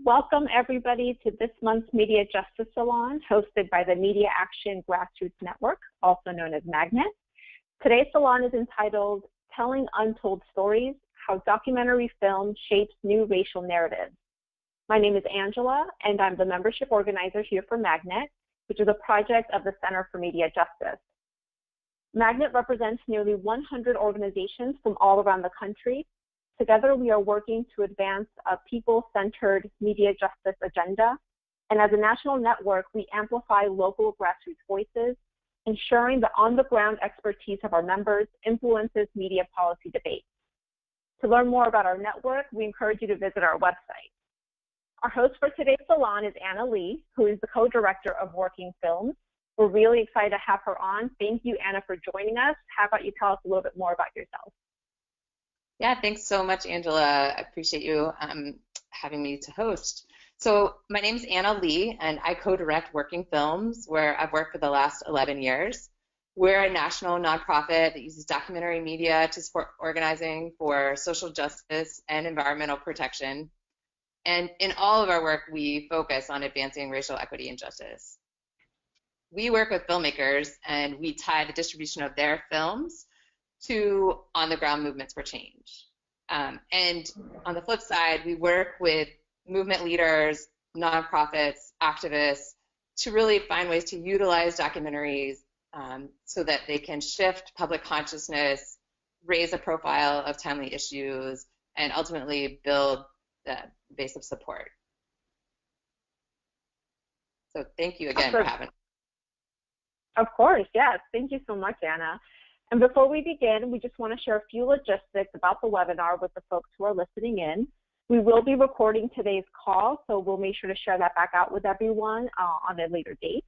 Welcome everybody to this month's Media Justice Salon hosted by the Media Action Grassroots Network, also known as Magnet. Today's salon is entitled Telling Untold Stories, How Documentary Film Shapes New Racial Narratives. My name is Angela and I'm the membership organizer here for Magnet, which is a project of the Center for Media Justice. Magnet represents nearly 100 organizations from all around the country. Together, we are working to advance a people-centered media justice agenda. And as a national network, we amplify local grassroots voices, ensuring the on-the-ground expertise of our members influences media policy debates. To learn more about our network, we encourage you to visit our website. Our host for today's salon is Anna Lee, who is the co-director of Working Films. We're really excited to have her on. Thank you, Anna, for joining us. How about you tell us a little bit more about yourself? Yeah, thanks so much, Angela. I appreciate you having me to host. So my name's Anna Lee, and I co-direct Working Films, where I've worked for the last 11 years. We're a national nonprofit that uses documentary media to support organizing for social justice and environmental protection. And in all of our work, we focus on advancing racial equity and justice. We work with filmmakers, and we tie the distribution of their films to on-the-ground movements for change. And on the flip side, we work with movement leaders, nonprofits, activists to really find ways to utilize documentaries so that they can shift public consciousness, raise a profile of timely issues, and ultimately build the base of support. So thank you again for having me. Of course, yes. Thank you so much, Anna. And before we begin, we just want to share a few logistics about the webinar with the folks who are listening in. We will be recording today's call, so we'll make sure to share that back out with everyone on a later date.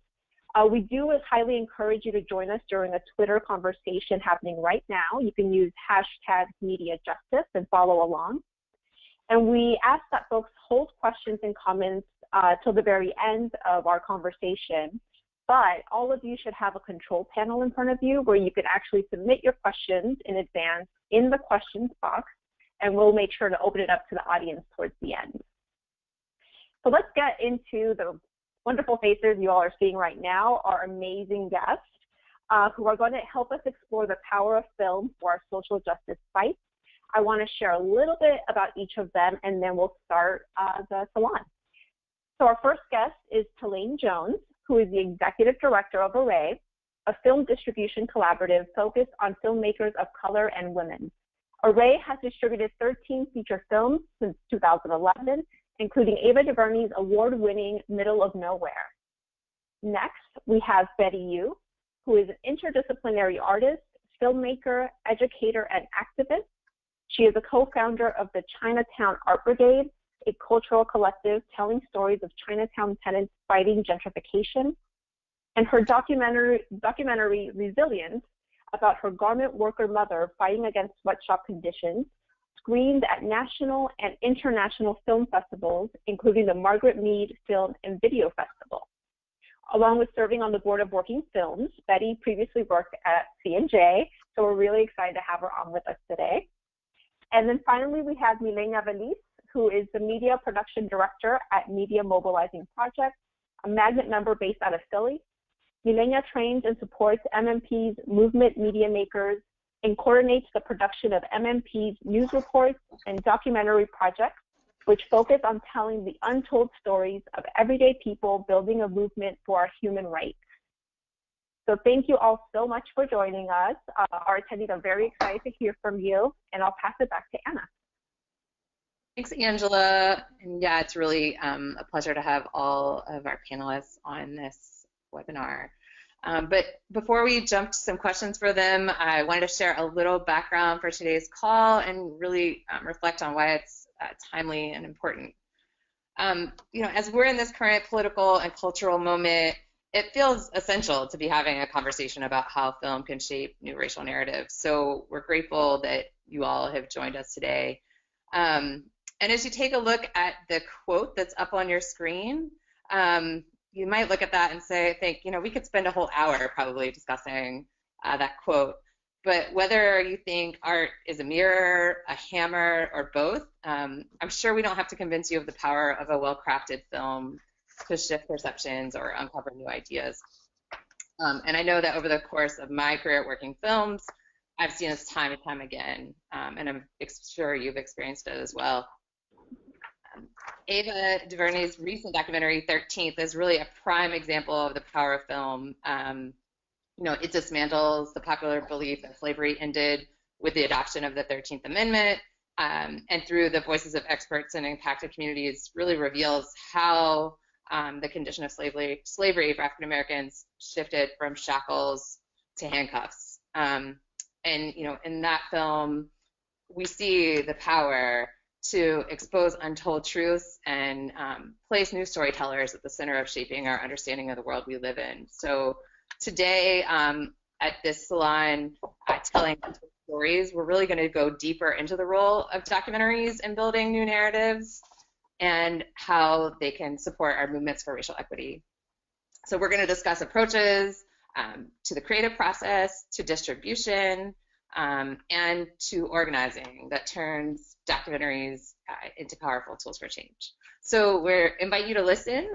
We do highly encourage you to join us during a Twitter conversation happening right now. You can use #MediaJustice and follow along. And we ask that folks hold questions and comments till the very end of our conversation. But all of you should have a control panel in front of you where you can actually submit your questions in advance in the questions box, and we'll make sure to open it up to the audience towards the end. So let's get into the wonderful faces you all are seeing right now, our amazing guests who are going to help us explore the power of film for our social justice fight. I want to share a little bit about each of them, and then we'll start the salon. So our first guest is Tilane Jones, who is the executive director of ARRAY, a film distribution collaborative focused on filmmakers of color and women. ARRAY has distributed 13 feature films since 2011, including Ava DuVernay's award-winning Middle of Nowhere. Next, we have Betty Yu, who is an interdisciplinary artist, filmmaker, educator, and activist. She is a co-founder of the Chinatown Art Brigade, a cultural collective telling stories of Chinatown tenants fighting gentrification, and her documentary Resilience, about her garment worker mother fighting against sweatshop conditions, screened at national and international film festivals, including the Margaret Mead Film and Video Festival. Along with serving on the board of Working Films, Betty previously worked at C&J, so we're really excited to have her on with us today. And then finally, we have Milena Velis, who is the media production director at Media Mobilizing Project, a Magnet member based out of Philly. Milena trains and supports MMP's movement media makers and coordinates the production of MMP's news reports and documentary projects, which focus on telling the untold stories of everyday people building a movement for our human rights. So thank you all so much for joining us. Our attendees are very excited to hear from you, and I'll pass it back to Anna. Thanks, Angela. And yeah, it's really a pleasure to have all of our panelists on this webinar. But before we jump to some questions for them, I wanted to share a little background for today's call and really reflect on why it's timely and important. As we're in this current political and cultural moment, it feels essential to be having a conversation about how film can shape new racial narratives. So we're grateful that you all have joined us today. And as you take a look at the quote that's up on your screen, you might look at that and think, we could spend a whole hour probably discussing that quote. But whether you think art is a mirror, a hammer, or both, I'm sure we don't have to convince you of the power of a well-crafted film to shift perceptions or uncover new ideas. And I know that over the course of my career at working films, I've seen this time and time again, and I'm sure you've experienced it as well. Ava DuVernay's recent documentary, 13th, is really a prime example of the power of film. It dismantles the popular belief that slavery ended with the adoption of the 13th Amendment, and through the voices of experts and impacted communities, really reveals how the condition of slavery for African Americans shifted from shackles to handcuffs. And in that film, we see the power to expose untold truths and place new storytellers at the center of shaping our understanding of the world we live in. So today at this salon, telling stories, we're really going to go deeper into the role of documentaries in building new narratives and how they can support our movements for racial equity. So we're going to discuss approaches to the creative process, to distribution, and to organizing that turns documentaries into powerful tools for change. So we invite you to listen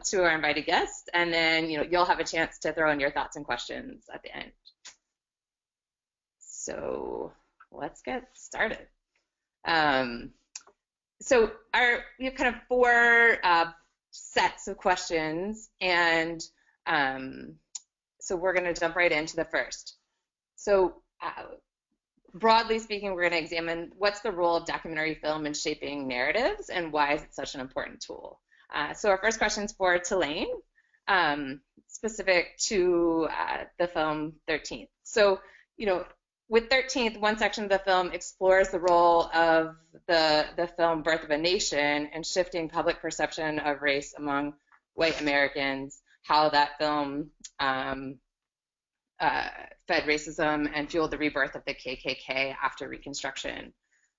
to our invited guests, and then you'll have a chance to throw in your thoughts and questions at the end. So let's get started. So we have kind of four sets of questions, and so we're going to jump right into the first. So broadly speaking, we're going to examine what's the role of documentary film in shaping narratives and why is it such an important tool. So our first question is for Tilane, specific to the film 13th. So, with 13th, one section of the film explores the role of the film Birth of a Nation and shifting public perception of race among white Americans, how that film fed racism and fueled the rebirth of the KKK after Reconstruction.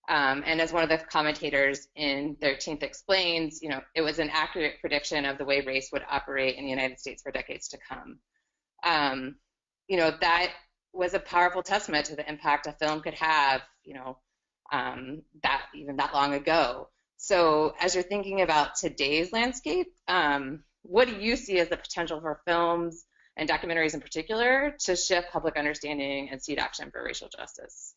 And as one of the commentators in 13th explains, it was an accurate prediction of the way race would operate in the United States for decades to come. That was a powerful testament to the impact a film could have, that long ago. So as you're thinking about today's landscape, what do you see as the potential for films and documentaries in particular to shift public understanding and seed action for racial justice?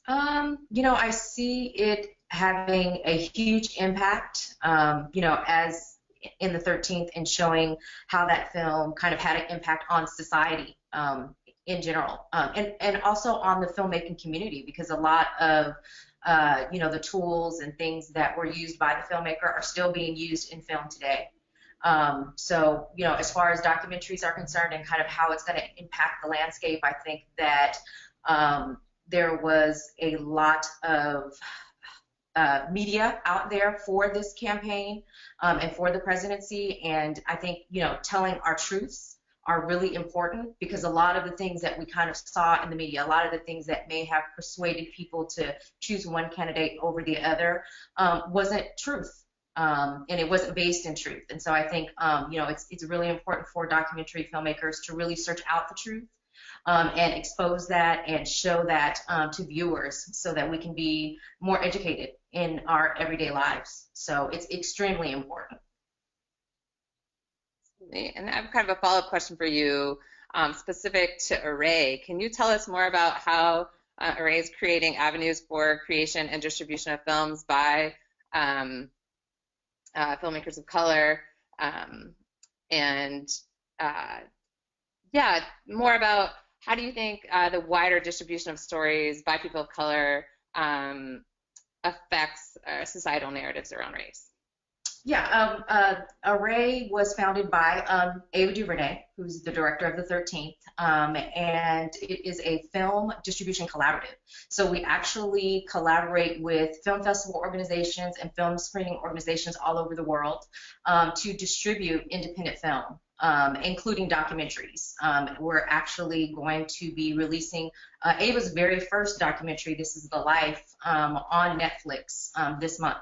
I see it having a huge impact, as in the 13th, and showing how that film kind of had an impact on society in general, and also on the filmmaking community, because a lot of the tools and things that were used by the filmmaker are still being used in film today. So, as far as documentaries are concerned and kind of how it's going to impact the landscape, I think that there was a lot of media out there for this campaign and for the presidency, and I think, telling our truths are really important, because a lot of the things that we kind of saw in the media, a lot of the things that may have persuaded people to choose one candidate over the other wasn't truth. And it wasn't based in truth. And so I think, it's really important for documentary filmmakers to really search out the truth and expose that and show that to viewers, so that we can be more educated in our everyday lives. So it's extremely important. And I have kind of a follow-up question for you, specific to ARRAY. Can you tell us more about how ARRAY is creating avenues for creation and distribution of films by filmmakers of color, and more about how do you think the wider distribution of stories by people of color affects societal narratives around race? ARRAY was founded by Ava DuVernay, who's the director of the 13th, and it is a film distribution collaborative. So we actually collaborate with film festival organizations and film screening organizations all over the world to distribute independent film, including documentaries. We're actually going to be releasing Ava's very first documentary, This Is the Life, on Netflix this month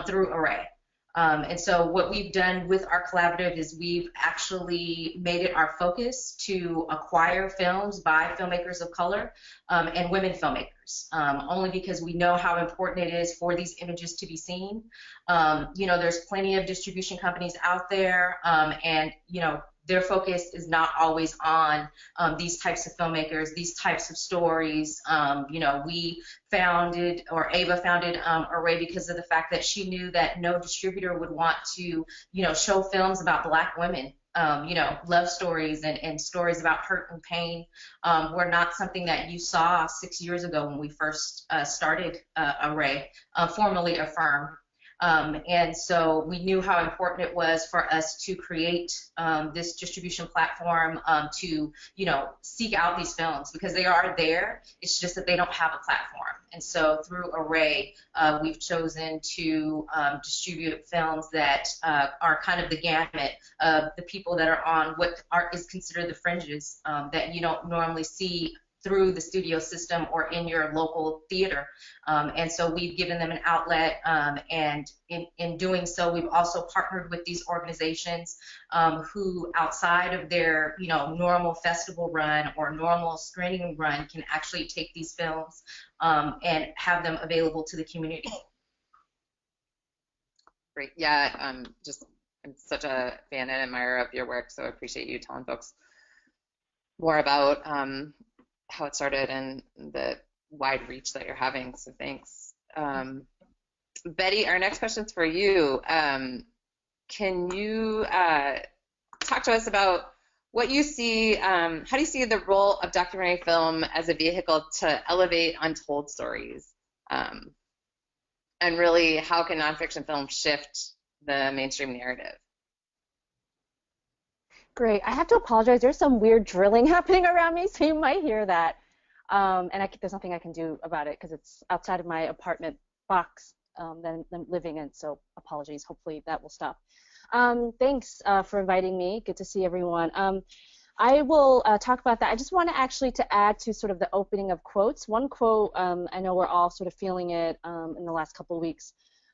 through ARRAY. And so what we've done with our collaborative is we've actually made it our focus to acquire films by filmmakers of color and women filmmakers, only because we know how important it is for these images to be seen. You know, there's plenty of distribution companies out there, and, you know, their focus is not always on these types of filmmakers, these types of stories. You know, we founded, or Ava founded Array because of the fact that she knew that no distributor would want to, you know, show films about Black women. You know, love stories and stories about hurt and pain were not something that you saw 6 years ago when we first started Array, formerly Affirm. And so we knew how important it was for us to create this distribution platform to, you know, seek out these films because they are there. It's just that they don't have a platform. And so through Array, we've chosen to distribute films that are kind of the gamut of the people that are on what is considered the fringes that you don't normally see through the studio system or in your local theater. And so we've given them an outlet, and in doing so, we've also partnered with these organizations who, outside of their, you know, normal festival run or normal screening run, can actually take these films and have them available to the community. Great. Yeah, I'm such a fan and admirer of your work, so I appreciate you telling folks more about how it started and the wide reach that you're having, so thanks. Betty, our next question's for you. Can you talk to us about what you see, how do you see the role of documentary film as a vehicle to elevate untold stories? And really, how can nonfiction film shift the mainstream narrative? Great. I have to apologize. There's some weird drilling happening around me, so you might hear that. And there's nothing I can do about it because it's outside of my apartment box that I'm living in, so apologies. Hopefully that will stop. Thanks for inviting me. Good to see everyone. I will talk about that. I just want to actually add to sort of the opening of quotes. One quote, I know we're all sort of feeling it in the last couple of weeks,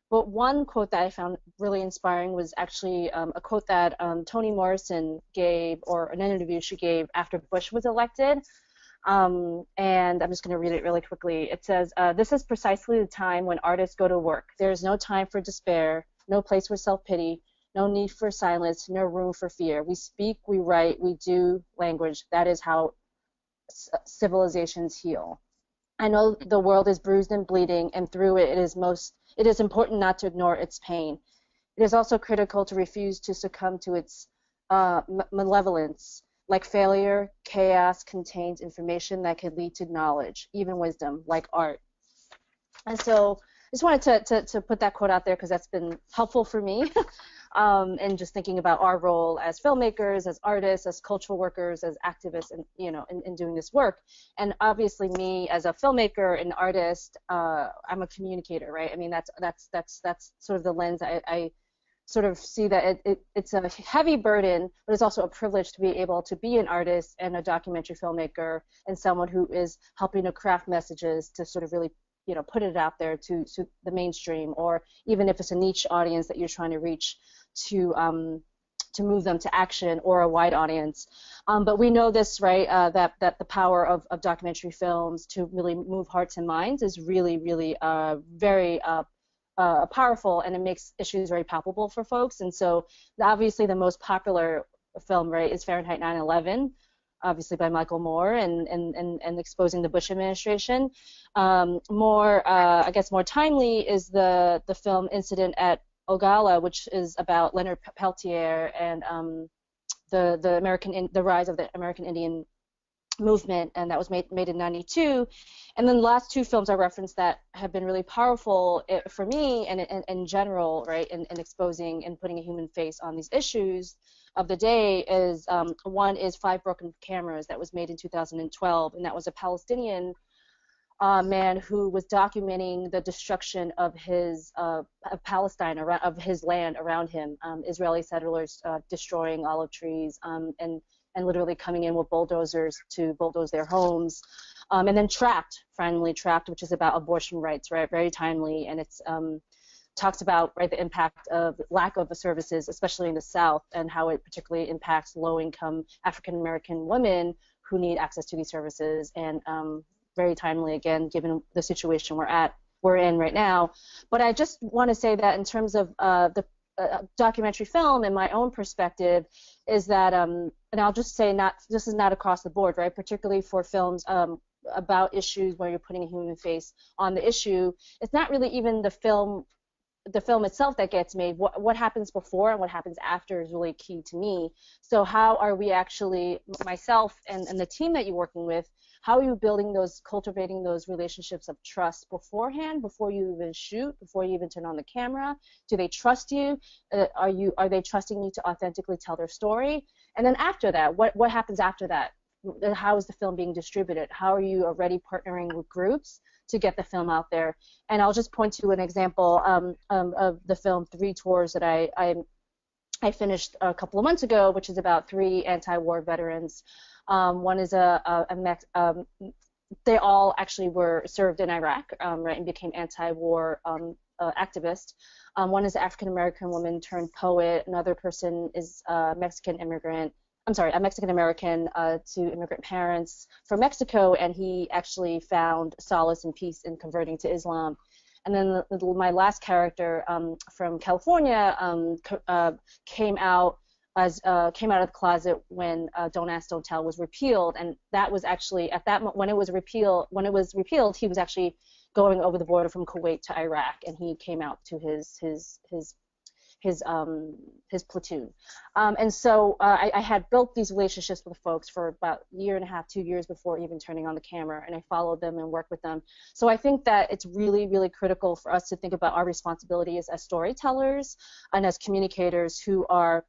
but one quote that I found really inspiring was actually a quote that Toni Morrison gave, or an interview she gave after Bush was elected. And I'm just going to read it really quickly. It says, "This is precisely the time when artists go to work. There is no time for despair, no place for self-pity, no need for silence, no room for fear. We speak, we write, we do language. That is how civilizations heal." I know the world is bruised and bleeding, and through it, it is important not to ignore its pain. It is also critical to refuse to succumb to its malevolence. Like failure, chaos contains information that could lead to knowledge, even wisdom, like art. And so I just wanted to put that quote out there because that's been helpful for me. And just thinking about our role as filmmakers, as artists, as cultural workers, as activists, and in doing this work. And obviously, me as a filmmaker and artist, I'm a communicator, right? I mean, that's sort of the lens I sort of see that it's a heavy burden, but it's also a privilege to be able to be an artist and a documentary filmmaker and someone who is helping to craft messages to sort of really, put it out there to the mainstream, or even if it's a niche audience that you're trying to reach, to move them to action, or a wide audience. But we know this, right, that the power of documentary films to really move hearts and minds is really, really very powerful, and it makes issues very palpable for folks. And so obviously the most popular film, right, is Fahrenheit 9/11, obviously by Michael Moore, and exposing the Bush administration. I guess more timely is the film Incident at Ogalla, which is about Leonard Peltier and the rise of the American Indian movement, and that was made in '92. And then the last two films I referenced that have been really powerful for me and in general, right, in exposing and putting a human face on these issues of the day is one is Five Broken Cameras, that was made in 2012, and that was a Palestinian man who was documenting the destruction of his of Palestine, of his land around him, Israeli settlers destroying olive trees and literally coming in with bulldozers to bulldoze their homes. And then Finally Trapped, which is about abortion rights, right? Very timely, and it's talks about, right, the impact of lack of the services, especially in the South, and how it particularly impacts low-income African-American women who need access to these services, and very timely, again, given the situation we're in right now. But I just want to say that in terms of the documentary film, and my own perspective, is that, and I'll just say, this is not across the board, right, particularly for films about issues where you're putting a human face on the issue, it's not really even the film itself that gets made. What happens before and what happens after is really key to me. So how are we actually, myself and the team that you're working with, how are you cultivating those relationships of trust beforehand, before you even shoot, before you even turn on the camera? Do they trust you? Are they trusting you to authentically tell their story? And then after that, what happens after that? How is the film being distributed? How are you already partnering with groups to get the film out there? And I'll just point to an example of the film 3 Tours that I finished a couple of months ago, which is about 3 anti-war veterans. One is they all actually were served in Iraq, right, and became anti-war activists. One is an African-American woman turned poet. Another person is a Mexican-American to immigrant parents from Mexico, and he actually found solace and peace in converting to Islam. And then my last character from California came out of the closet when Don't Ask, Don't Tell was repealed, and that was actually at that moment when it was repealed, he was actually going over the border from Kuwait to Iraq, and he came out to his platoon. And so I had built these relationships with folks for about a year and a half, 2 years before even turning on the camera, and I followed them and worked with them. So I think that it's really, really critical for us to think about our responsibilities as storytellers and as communicators who are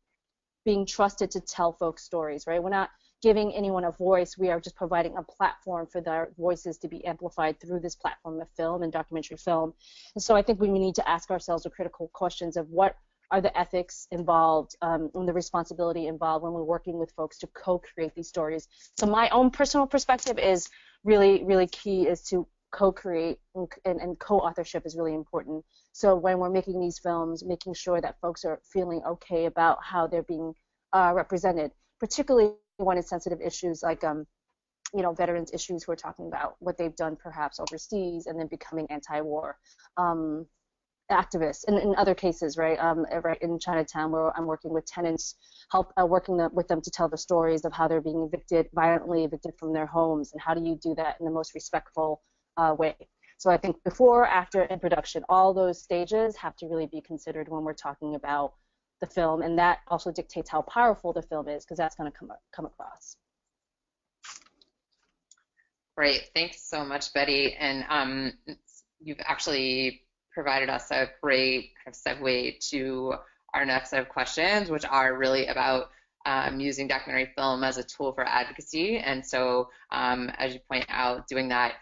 being trusted to tell folks stories, right? We're not giving anyone a voice. We are just providing a platform for their voices to be amplified through this platform of film and documentary film. And so I think we need to ask ourselves the critical questions of what are the ethics involved and the responsibility involved when we're working with folks to co-create these stories. So my own personal perspective is really, really key, is to co-create, and co-authorship is really important. So when we're making these films, making sure that folks are feeling okay about how they're being represented, particularly when it's sensitive issues like veterans issues who are talking about what they've done perhaps overseas and then becoming anti-war activists. In other cases, right in Chinatown, where I'm working with tenants, working with them to tell the stories of how they're being violently evicted from their homes, and how do you do that in the most respectful way. So I think before, after, and production, all those stages have to really be considered when we're talking about the film, and that also dictates how powerful the film is, because that's going to come across. Great, thanks so much, Betty. And you've actually provided us a great kind of segue to our next set of questions, which are really about using documentary film as a tool for advocacy. And so, as you point out, doing that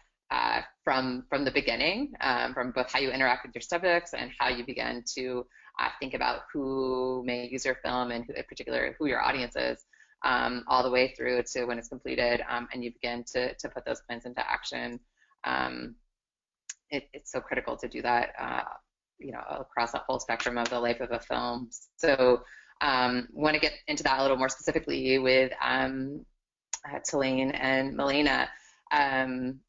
from the beginning, from both how you interact with your subjects and how you begin to think about who may use your film and in particular who your audience is, all the way through to when it's completed, and you begin to put those plans into action. It's so critical to do that, across the whole spectrum of the life of a film. So, want to get into that a little more specifically with Tilane and Milena. And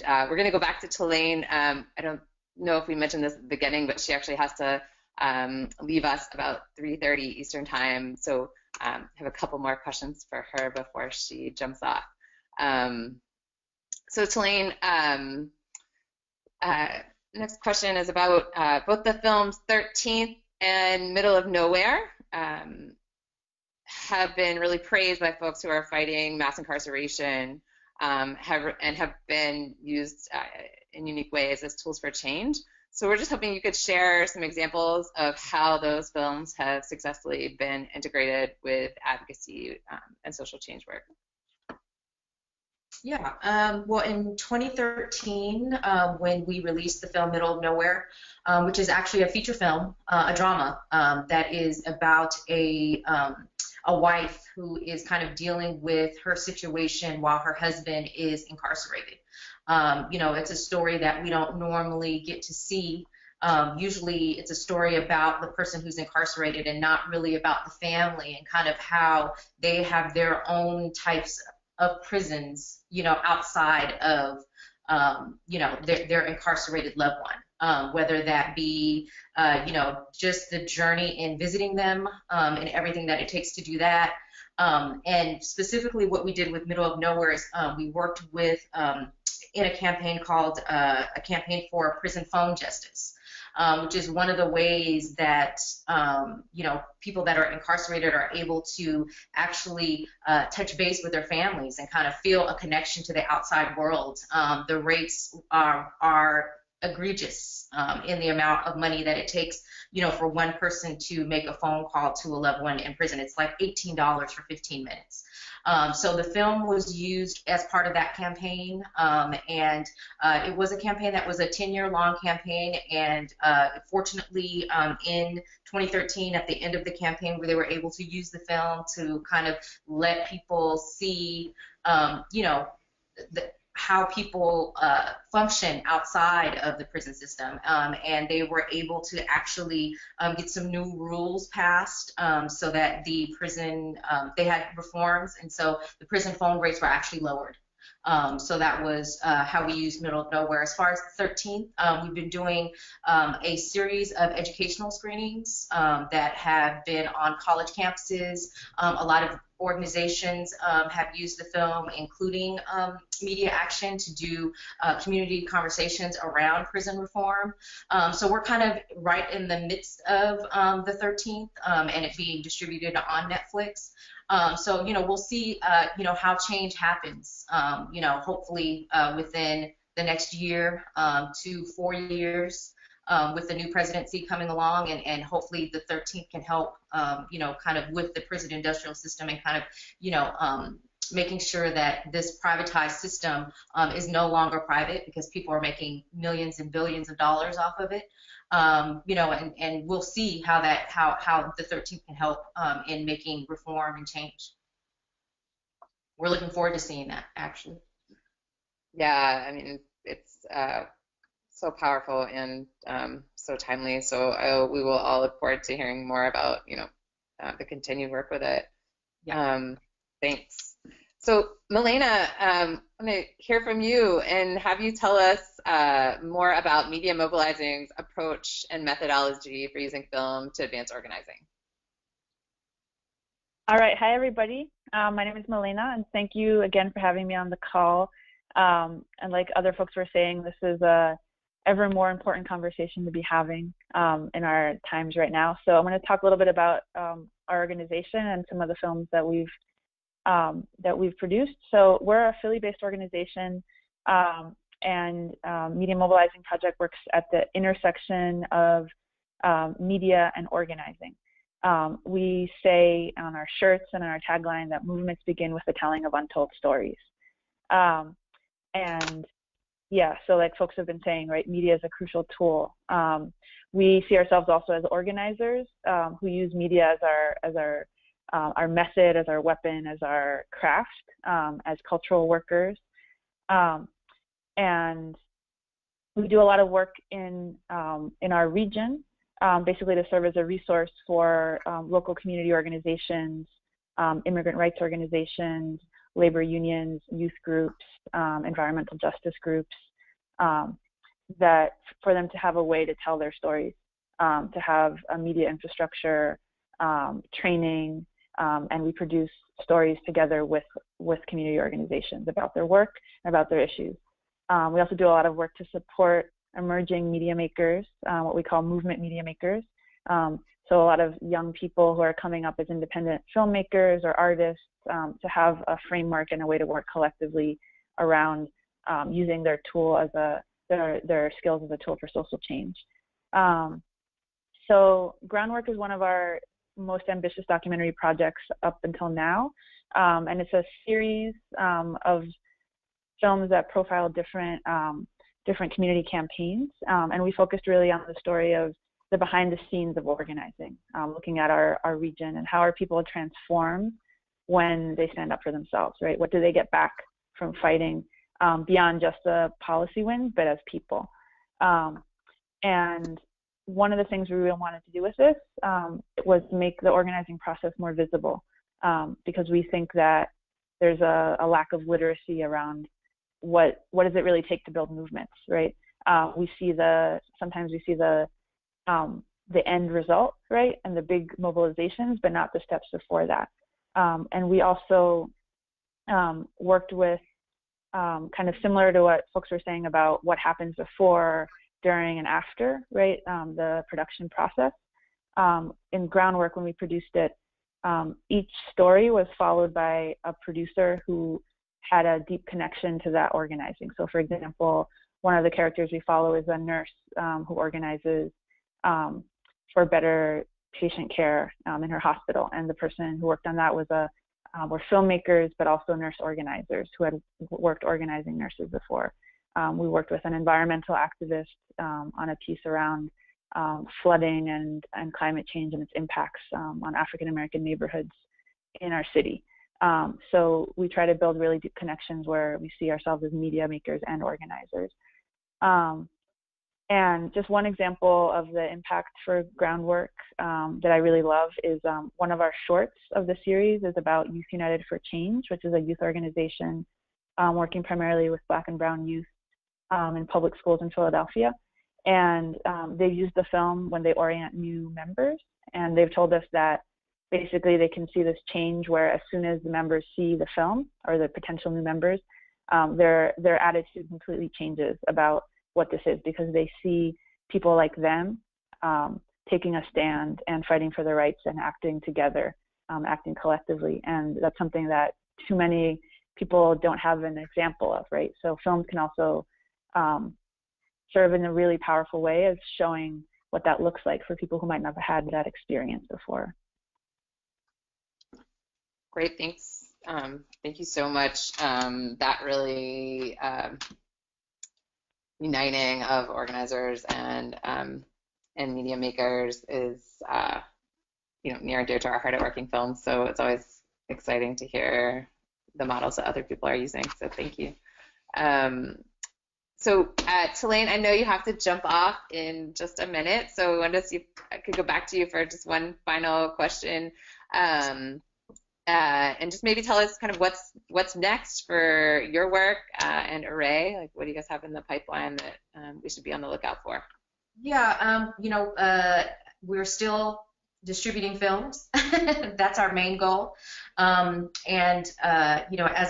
we're going to go back to Tilane. I don't know if we mentioned this at the beginning, but she actually has to leave us about 3:30 Eastern time. So I have a couple more questions for her before she jumps off. So Tilane, next question is about both the films 13th and Middle of Nowhere. Have been really praised by folks who are fighting mass incarceration, have been used in unique ways as tools for change. So we're just hoping you could share some examples of how those films have successfully been integrated with advocacy and social change work. Yeah, well, in 2013, when we released the film Middle of Nowhere, which is actually a feature film, a drama that is about a wife who is kind of dealing with her situation while her husband is incarcerated. It's a story that we don't normally get to see Usually it's a story about the person who's incarcerated and not really about the family, and kind of how they have their own types of prisons, outside of, their incarcerated loved one. Whether that be, just the journey in visiting them, and everything that it takes to do that. And specifically what we did with Middle of Nowhere is we worked with, in a campaign called a campaign for prison phone justice. Which is one of the ways that people that are incarcerated are able to actually touch base with their families and kind of feel a connection to the outside world. The rates are egregious in the amount of money that it takes, for one person to make a phone call to a loved one in prison. It's like $18 for 15 minutes. So the film was used as part of that campaign, and it was a campaign that was a 10-year-long campaign, and fortunately in 2013, at the end of the campaign, where they were able to use the film to kind of let people see, how people function outside of the prison system, and they were able to actually get some new rules passed, so that the prison, they had reforms, and so the prison phone rates were actually lowered. So that was how we used Middle of Nowhere. As far as the 13th, we've been doing a series of educational screenings that have been on college campuses. A lot of organizations have used the film, including Media Action, to do community conversations around prison reform. So we're kind of right in the midst of the 13th, and it being distributed on Netflix. So, we'll see, how change happens, hopefully within the next year to 4 years, with the new presidency coming along, and hopefully the 13th can help, kind of with the prison industrial system, and kind of, making sure that this privatized system is no longer private, because people are making millions and billions of dollars off of it. And we'll see how the 13th can help in making reform and change. We're looking forward to seeing that, actually. Yeah, I mean, it's so powerful and so timely. So we will all look forward to hearing more about, the continued work with it. Yeah. Thanks. So, Milena, I'm going to hear from you and have you tell us more about Media Mobilizing's approach and methodology for using film to advance organizing. All right. Hi, everybody. My name is Milena, and thank you again for having me on the call. And like other folks were saying, this is a ever more important conversation to be having in our times right now. So I'm going to talk a little bit about our organization and some of the films that we've produced. So we're a Philly-based organization, and Media Mobilizing Project works at the intersection of media and organizing. We say on our shirts and on our tagline that movements begin with the telling of untold stories. And yeah, so like folks have been saying, right, media is a crucial tool. We see ourselves also as organizers who use media as our method, as our weapon, as our craft, as cultural workers. And we do a lot of work in our region, basically to serve as a resource for local community organizations, immigrant rights organizations, labor unions, youth groups, environmental justice groups, that for them to have a way to tell their stories, to have a media infrastructure, training, and we produce stories together with community organizations about their work and about their issues. We also do a lot of work to support emerging media makers, what we call movement media makers. So a lot of young people who are coming up as independent filmmakers or artists to have a framework and a way to work collectively around using their tool as their skills as a tool for social change. So Groundwork is one of our most ambitious documentary projects up until now, and it's a series of films that profile different community campaigns, and we focused really on the story of the behind the scenes of organizing, looking at our region and how are people transformed when they stand up for themselves, right? What do they get back from fighting beyond just the policy win, but as people? And one of the things we really wanted to do with this was make the organizing process more visible, because we think that there's a lack of literacy around what does it really take to build movements, right? Sometimes we see the end result, right, and the big mobilizations, but not the steps before that. And we also worked with kind of similar to what folks were saying about what happens before, during, and after, right, the production process. In Groundwork, when we produced it, each story was followed by a producer who had a deep connection to that organizing. So, for example, one of the characters we follow is a nurse who organizes for better patient care in her hospital, and the person who worked on that were filmmakers, but also nurse organizers who had worked organizing nurses before. We worked with an environmental activist on a piece around flooding and climate change and its impacts on African American neighborhoods in our city. So we try to build really deep connections where we see ourselves as media makers and organizers. And just one example of the impact for Groundwork that I really love is one of our shorts of the series is about Youth United for Change, which is a youth organization working primarily with Black and Brown youth in public schools in Philadelphia. And they use the film when they orient new members. And they've told us that basically they can see this change where as soon as the members see the film, or the potential new members, their attitude completely changes about what this is, because they see people like them taking a stand and fighting for their rights and acting together, acting collectively. And that's something that too many people don't have an example of, right? So films can also serve in a really powerful way of showing what that looks like for people who might not have had that experience before. Great, thanks. Thank you so much. That really uniting of organizers and media makers is near and dear to our heart at Working Films. So it's always exciting to hear the models that other people are using. So thank you. So Tilane, I know you have to jump off in just a minute, so I wonder if I could go back to you for just one final question, and just maybe tell us kind of what's next for your work and Array. Like, what do you guys have in the pipeline that we should be on the lookout for? Yeah, we're still distributing films. That's our main goal. As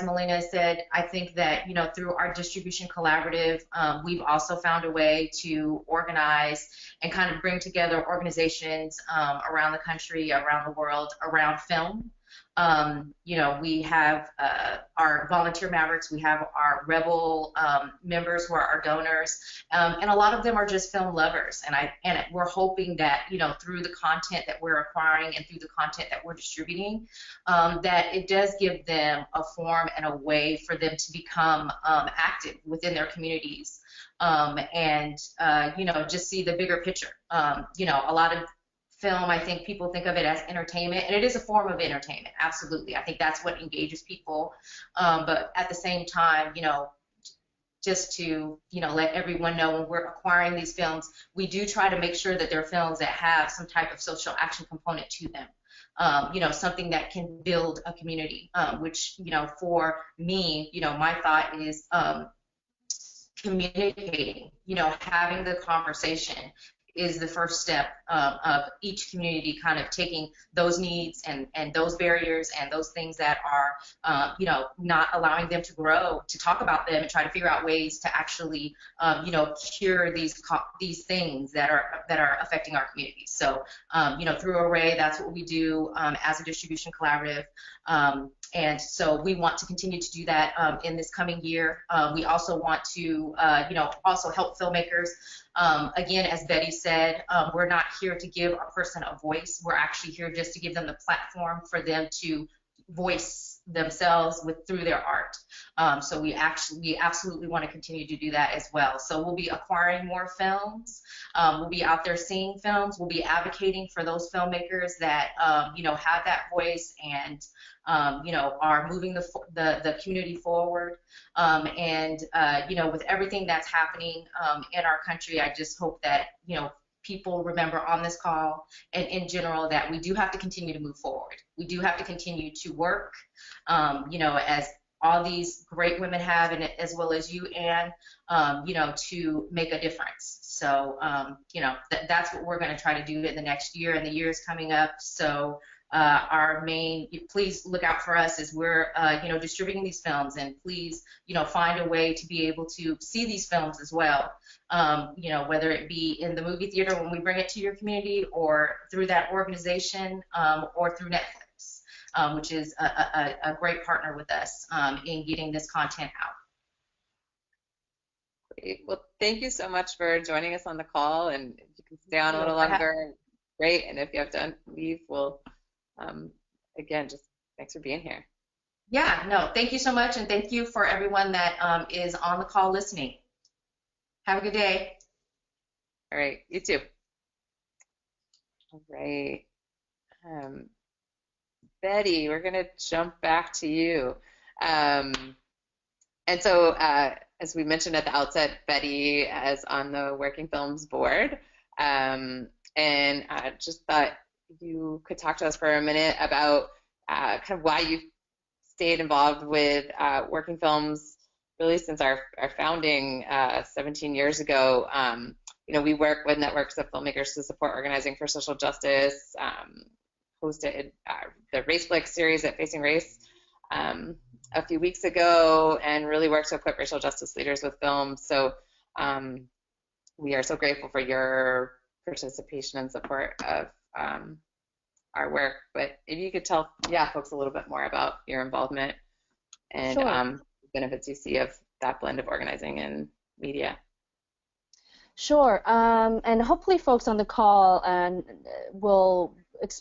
Milena said, I think that, through our distribution collaborative, we've also found a way to organize and kind of bring together organizations around the country, around the world, around film. We have our volunteer mavericks, we have our rebel members who are our donors, and a lot of them are just film lovers. And we're hoping that, through the content that we're acquiring and through the content that we're distributing, that it does give them a form and a way for them to become active within their communities, just see the bigger picture. A lot of film, I think people think of it as entertainment, and it is a form of entertainment, absolutely. I think that's what engages people, but at the same time, just to, let everyone know, when we're acquiring these films, we do try to make sure that they're films that have some type of social action component to them, something that can build a community, which, for me, my thought is communicating, having the conversation is the first step of each community kind of taking those needs and those barriers and those things that are, not allowing them to grow, to talk about them and try to figure out ways to actually, cure these things that are affecting our communities. So, through Array, that's what we do as a distribution collaborative. And so we want to continue to do that in this coming year. We also want to, also help filmmakers. Again, as Betty said, we're not here to give a person a voice. We're actually here just to give them the platform for them to voice themselves through their art. So we absolutely want to continue to do that as well. So we'll be acquiring more films. We'll be out there seeing films. We'll be advocating for those filmmakers that have that voice and are moving the community forward. With everything that's happening in our country, I just hope that people remember on this call and in general that we do have to continue to move forward. We do have to continue to work, you know, as all these great women have, and as well as you, Anne, you know, to make a difference. So, you know, that's what we're going to try to do in the next year and the years coming up. So our main, please look out for us as we're, you know, distributing these films, and please, you know, find a way to be able to see these films as well. You know, whether it be in the movie theater when we bring it to your community, or through that organization, or through Netflix, which is a great partner with us in getting this content out. Great. Well, thank you so much for joining us on the call, and if you can stay on a little longer, great. And if you have to leave, we'll, again, just thanks for being here. Yeah, no, thank you so much, and thank you for everyone that is on the call listening. Have a good day. All right, you too. All right. Betty, we're going to jump back to you. And so, as we mentioned at the outset, Betty is on the Working Films board, and I just thought you could talk to us for a minute about kind of why you stayed involved with Working Films really since our founding 17 years ago. You know, we work with networks of filmmakers to support organizing for social justice, hosted the RaceFlix series at Facing Race a few weeks ago, and really worked to equip racial justice leaders with film. So we are so grateful for your participation and support of our work. But if you could tell folks a little bit more about your involvement and Sure. the benefits you see of that blend of organizing and media. Sure, and hopefully folks on the call will,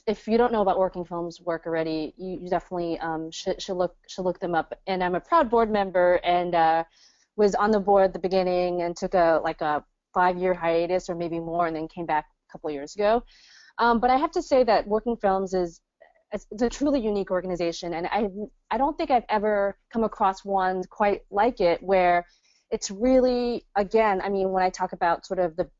if you don't know about Working Films work already, you definitely should look them up. And I'm a proud board member, and was on the board at the beginning and took a 5-year hiatus or maybe more, and then came back a couple of years ago. But I have to say that Working Films it's a truly unique organization, and I don't think I've ever come across one quite like it, where it's really, again, I mean, when I talk about sort of the,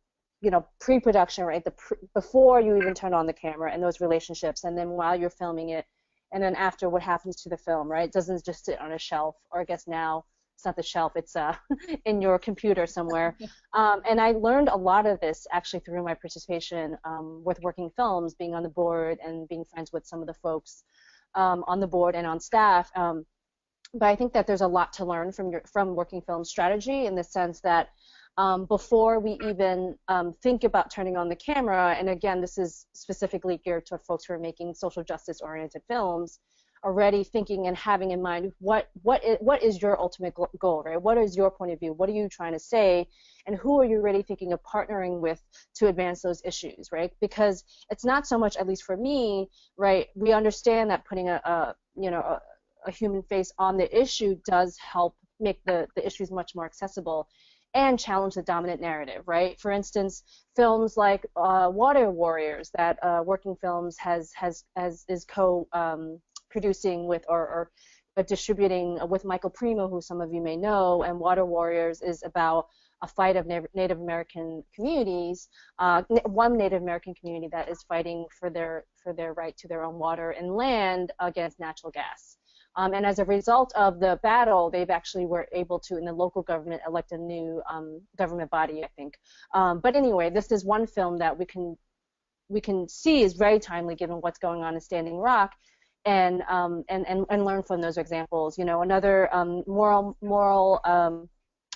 you know, pre-production, right, before you even turn on the camera, and those relationships, and then while you're filming it, and then after, what happens to the film, right? It doesn't just sit on a shelf, or I guess now it's not the shelf, it's in your computer somewhere. And I learned a lot of this actually through my participation with Working Films, being on the board and being friends with some of the folks on the board and on staff. But I think that there's a lot to learn from Working Films strategy, in the sense that before we even think about turning on the camera, and again, this is specifically geared toward folks who are making social justice-oriented films, already thinking and having in mind what is your ultimate goal, right? What is your point of view? What are you trying to say? And who are you really thinking of partnering with to advance those issues, right? Because it's not so much, at least for me, right, we understand that putting a human face on the issue does help make the issues much more accessible and challenge the dominant narrative, right? For instance, films like Water Warriors that Working Films is co-producing with or distributing with Michael Primo, who some of you may know, and Water Warriors is about a fight of Native American communities, one Native American community that is fighting for their right to their own water and land against natural gas. And as a result of the battle, they've actually were able to, in the local government, elect a new government body, I think. But anyway, this is one film that we can see is very timely given what's going on in Standing Rock, and learn from those examples. You know, another moral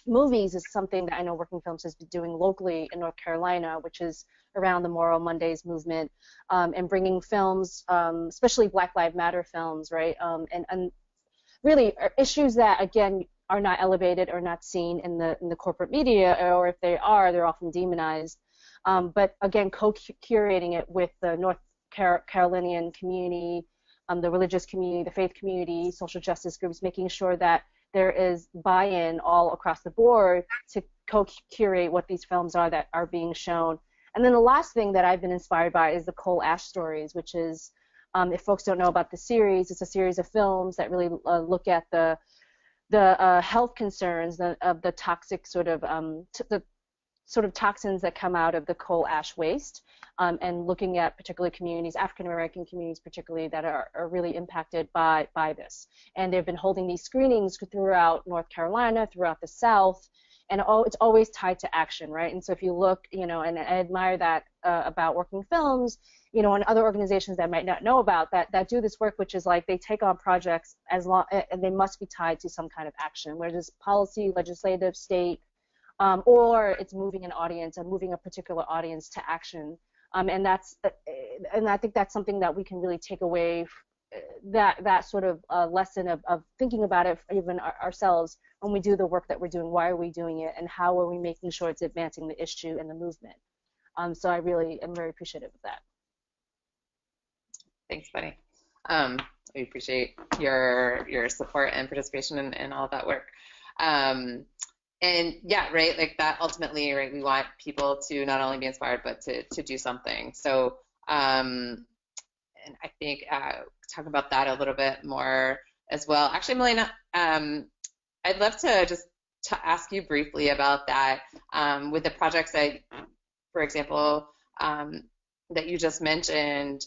movies is something that I know Working Films has been doing locally in North Carolina, which is around the Moral Mondays movement, and bringing films, especially Black Lives Matter films, right, and really issues that, again, are not elevated or not seen in the corporate media, or if they are, they're often demonized. But again, co-curating it with the North Carolinian community, the religious community, the faith community, social justice groups, making sure that there is buy-in all across the board to co-curate what these films are that are being shown. And then the last thing that I've been inspired by is the Coal Ash Stories, which is, if folks don't know about the series, it's a series of films that really look at the health concerns of the toxic sort of the sort of toxins that come out of the coal ash waste, and looking at particular communities, African American communities particularly, that are really impacted by this. And they've been holding these screenings throughout North Carolina, throughout the South, and it's always tied to action, right? And so if you look, and I admire that about Working Films, and other organizations that might not know about that do this work, which is like they take on projects and they must be tied to some kind of action, whether it's policy, legislative, state, or it's moving an audience and moving a particular audience to action. And I think that's something that we can really take away, that sort of lesson of thinking about it even ourselves when we do the work that we're doing. Why are we doing it, and how are we making sure it's advancing the issue and the movement? So I really am very appreciative of that. Thanks, Bunny. We appreciate your support and participation in all of that work. And yeah, right, like that ultimately, right, we want people to not only be inspired, but to do something. So, and I think talk about that a little bit more as well. Actually, Milena, I'd love to just ask you briefly about that with the projects that, for example, that you just mentioned.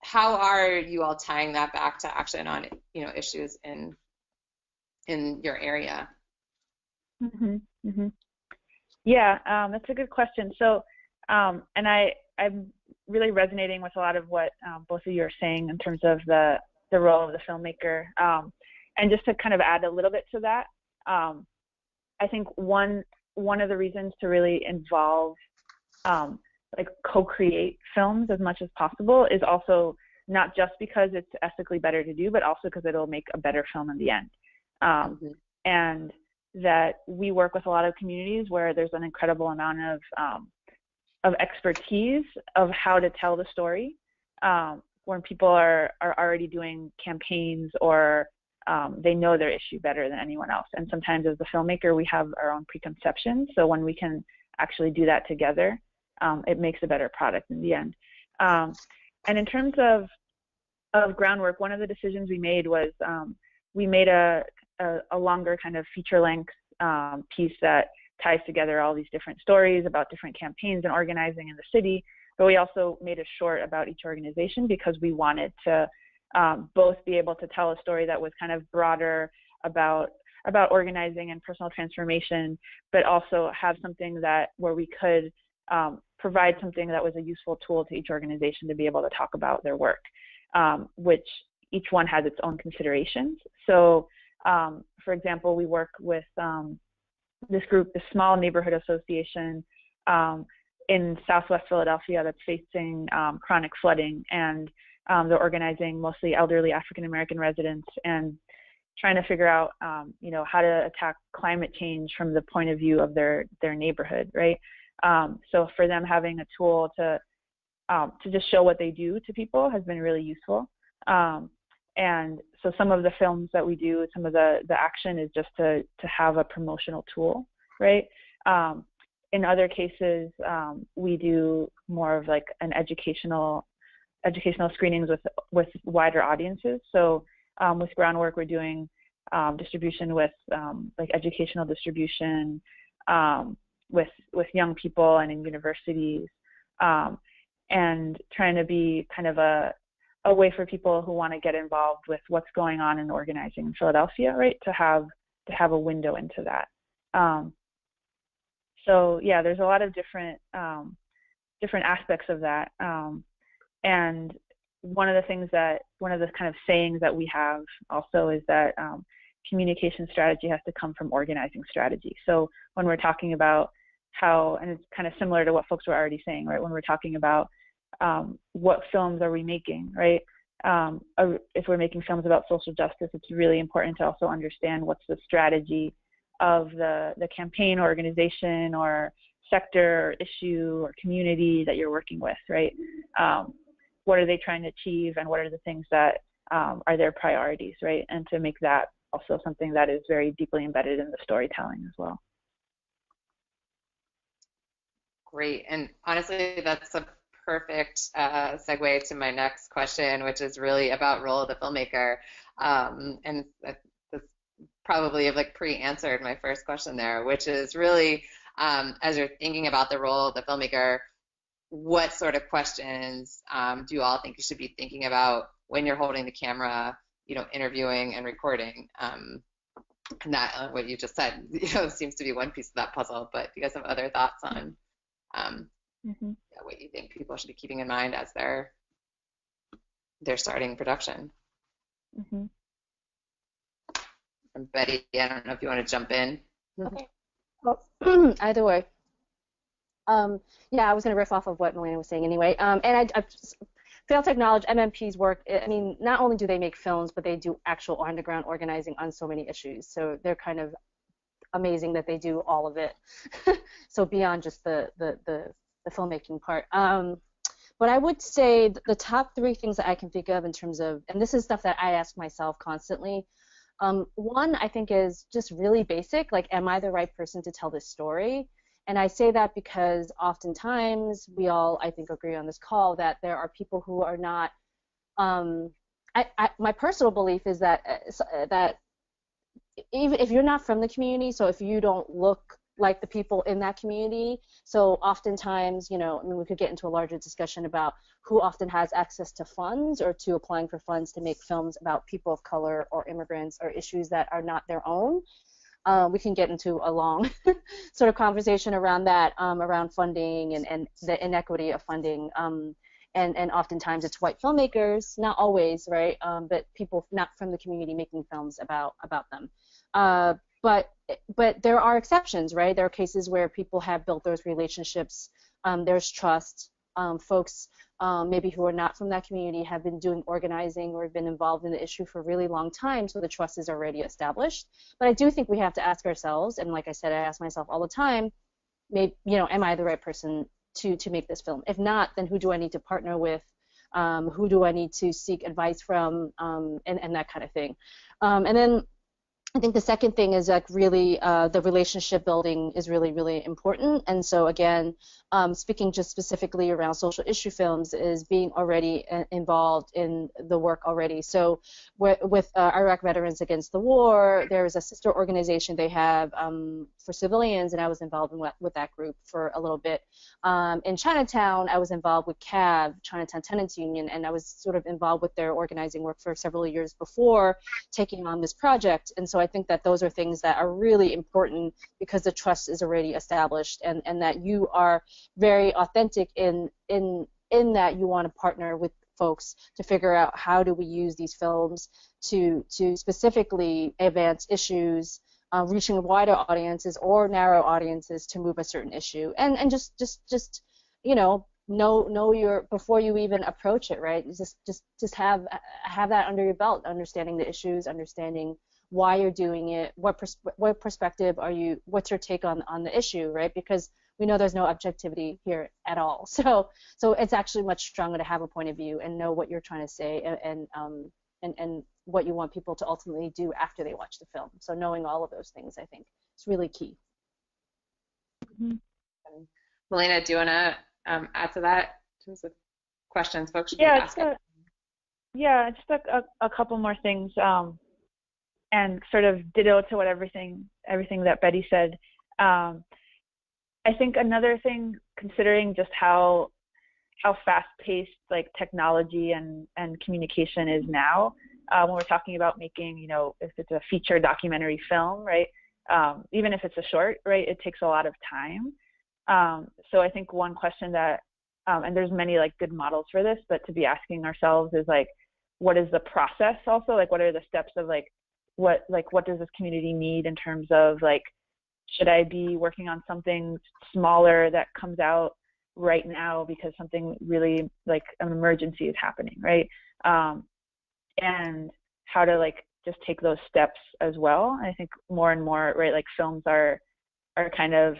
How are you all tying that back to action on, issues in your area? Mm-hmm. Mm-hmm. Yeah, that's a good question. So, and I'm really resonating with a lot of what both of you are saying in terms of the role of the filmmaker. And just to kind of add a little bit to that, I think one of the reasons to really involve, like co-create films as much as possible is also not just because it's ethically better to do, but also because it'll make a better film in the end. And that we work with a lot of communities where there's an incredible amount of expertise of how to tell the story, when people are already doing campaigns or they know their issue better than anyone else. And sometimes as the filmmaker, we have our own preconceptions. So when we can actually do that together, it makes a better product in the end. And in terms of groundwork, one of the decisions we made was we made a longer kind of feature-length piece that ties together all these different stories about different campaigns and organizing in the city. But we also made a short about each organization because we wanted to both be able to tell a story that was kind of broader about organizing and personal transformation, but also have something where we could provide something that was a useful tool to each organization to be able to talk about their work, which each one has its own considerations. So, for example, we work with this group, the small neighborhood association in Southwest Philadelphia that's facing chronic flooding, and they're organizing mostly elderly African American residents and trying to figure out, how to attack climate change from the point of view of their neighborhood, right? So for them, having a tool to just show what they do to people has been really useful. And so some of the films that we do, some of the action is just to have a promotional tool, right? In other cases, we do more of like an educational screenings with wider audiences. So with Groundwork, we're doing distribution with like educational distribution with young people and in universities, and trying to be kind of a way for people who want to get involved with what's going on in organizing in Philadelphia, right? To have a window into that. So yeah, there's a lot of different aspects of that. And one of the kind of sayings that we have also is that communication strategy has to come from organizing strategy. So when we're talking about how, and it's kind of similar to what folks were already saying, right? When we're talking about what films are we making, right? If we're making films about social justice, it's really important to also understand what's the strategy of the campaign or organization or sector or issue or community that you're working with, right? What are they trying to achieve, and what are the things that are their priorities, right? And to make that also something that is very deeply embedded in the storytelling as well. Great, and honestly, that's a perfect segue to my next question, which is really about role of the filmmaker. And that's probably like pre-answered my first question there, which is really as you're thinking about the role of the filmmaker, what sort of questions do you all think you should be thinking about when you're holding the camera, interviewing and recording? And that, what you just said, seems to be one piece of that puzzle, but do you guys have other thoughts on what you think people should be keeping in mind as they're starting production? And Betty, I don't know if you want to jump in. Okay. Well, either way. Yeah, I was going to riff off of what Milena was saying anyway. And I fail to acknowledge MMP's work. I mean, not only do they make films, but they do actual underground organizing on so many issues. So they're kind of amazing that they do all of it. So beyond just the filmmaking part. But I would say the top 3 things that I can think of in terms of, and this is stuff that I ask myself constantly. One, I think, is just really basic, like, am I the right person to tell this story? And I say that because oftentimes we all, I think, agree on this call that there are people who are not, my personal belief is that even if you're not from the community, so if you don't look like the people in that community, so oftentimes, I mean, we could get into a larger discussion about who often has access to funds or to applying for funds to make films about people of color or immigrants or issues that are not their own. We can get into a long sort of conversation around that, around funding and the inequity of funding. And oftentimes it's white filmmakers, not always, right? But people not from the community making films about them. But there are exceptions, right? There are cases where people have built those relationships. There's trust. Folks maybe who are not from that community have been doing organizing or have been involved in the issue for a really long time, so the trust is already established. But I do think we have to ask ourselves, and like I said, I ask myself all the time, maybe, am I the right person to make this film? If not, then who do I need to partner with? Who do I need to seek advice from? And that kind of thing. And then I think the second thing is like really the relationship building is really, really important. And so again, speaking just specifically around social issue films is being already involved in the work already. So with Iraq Veterans Against the War, there is a sister organization they have for civilians, and I was involved with that group for a little bit. In Chinatown, I was involved with CAV, Chinatown Tenants Union, and I was sort of involved with their organizing work for several years before taking on this project. And so I think that those are things that are really important because the trust is already established, and that you are very authentic in that you want to partner with folks to figure out how do we use these films to specifically advance issues, reaching wider audiences or narrow audiences to move a certain issue, and just know your before you even approach it, right? Just have that under your belt, understanding the issues, understanding why you're doing it, what perspective are you, what's your take on the issue, right? Because we know there's no objectivity here at all. So it's actually much stronger to have a point of view and know what you're trying to say and what you want people to ultimately do after they watch the film. So knowing all of those things, I think, is really key. Milena, do you want to add to that in terms of questions folks should be asking? Just a couple more things, and sort of ditto to what everything that Betty said. I think another thing, considering just how fast-paced like technology and communication is now, when we're talking about making, if it's a feature documentary film, right? Even if it's a short, right, it takes a lot of time. So I think one question that, and there's many like good models for this, but to be asking ourselves is like, what is the process also? Like, what are the steps of what does this community need in terms of like, should I be working on something smaller that comes out right now because something really like an emergency is happening, right? And how to like just take those steps as well. I think more and more, right, like films are kind of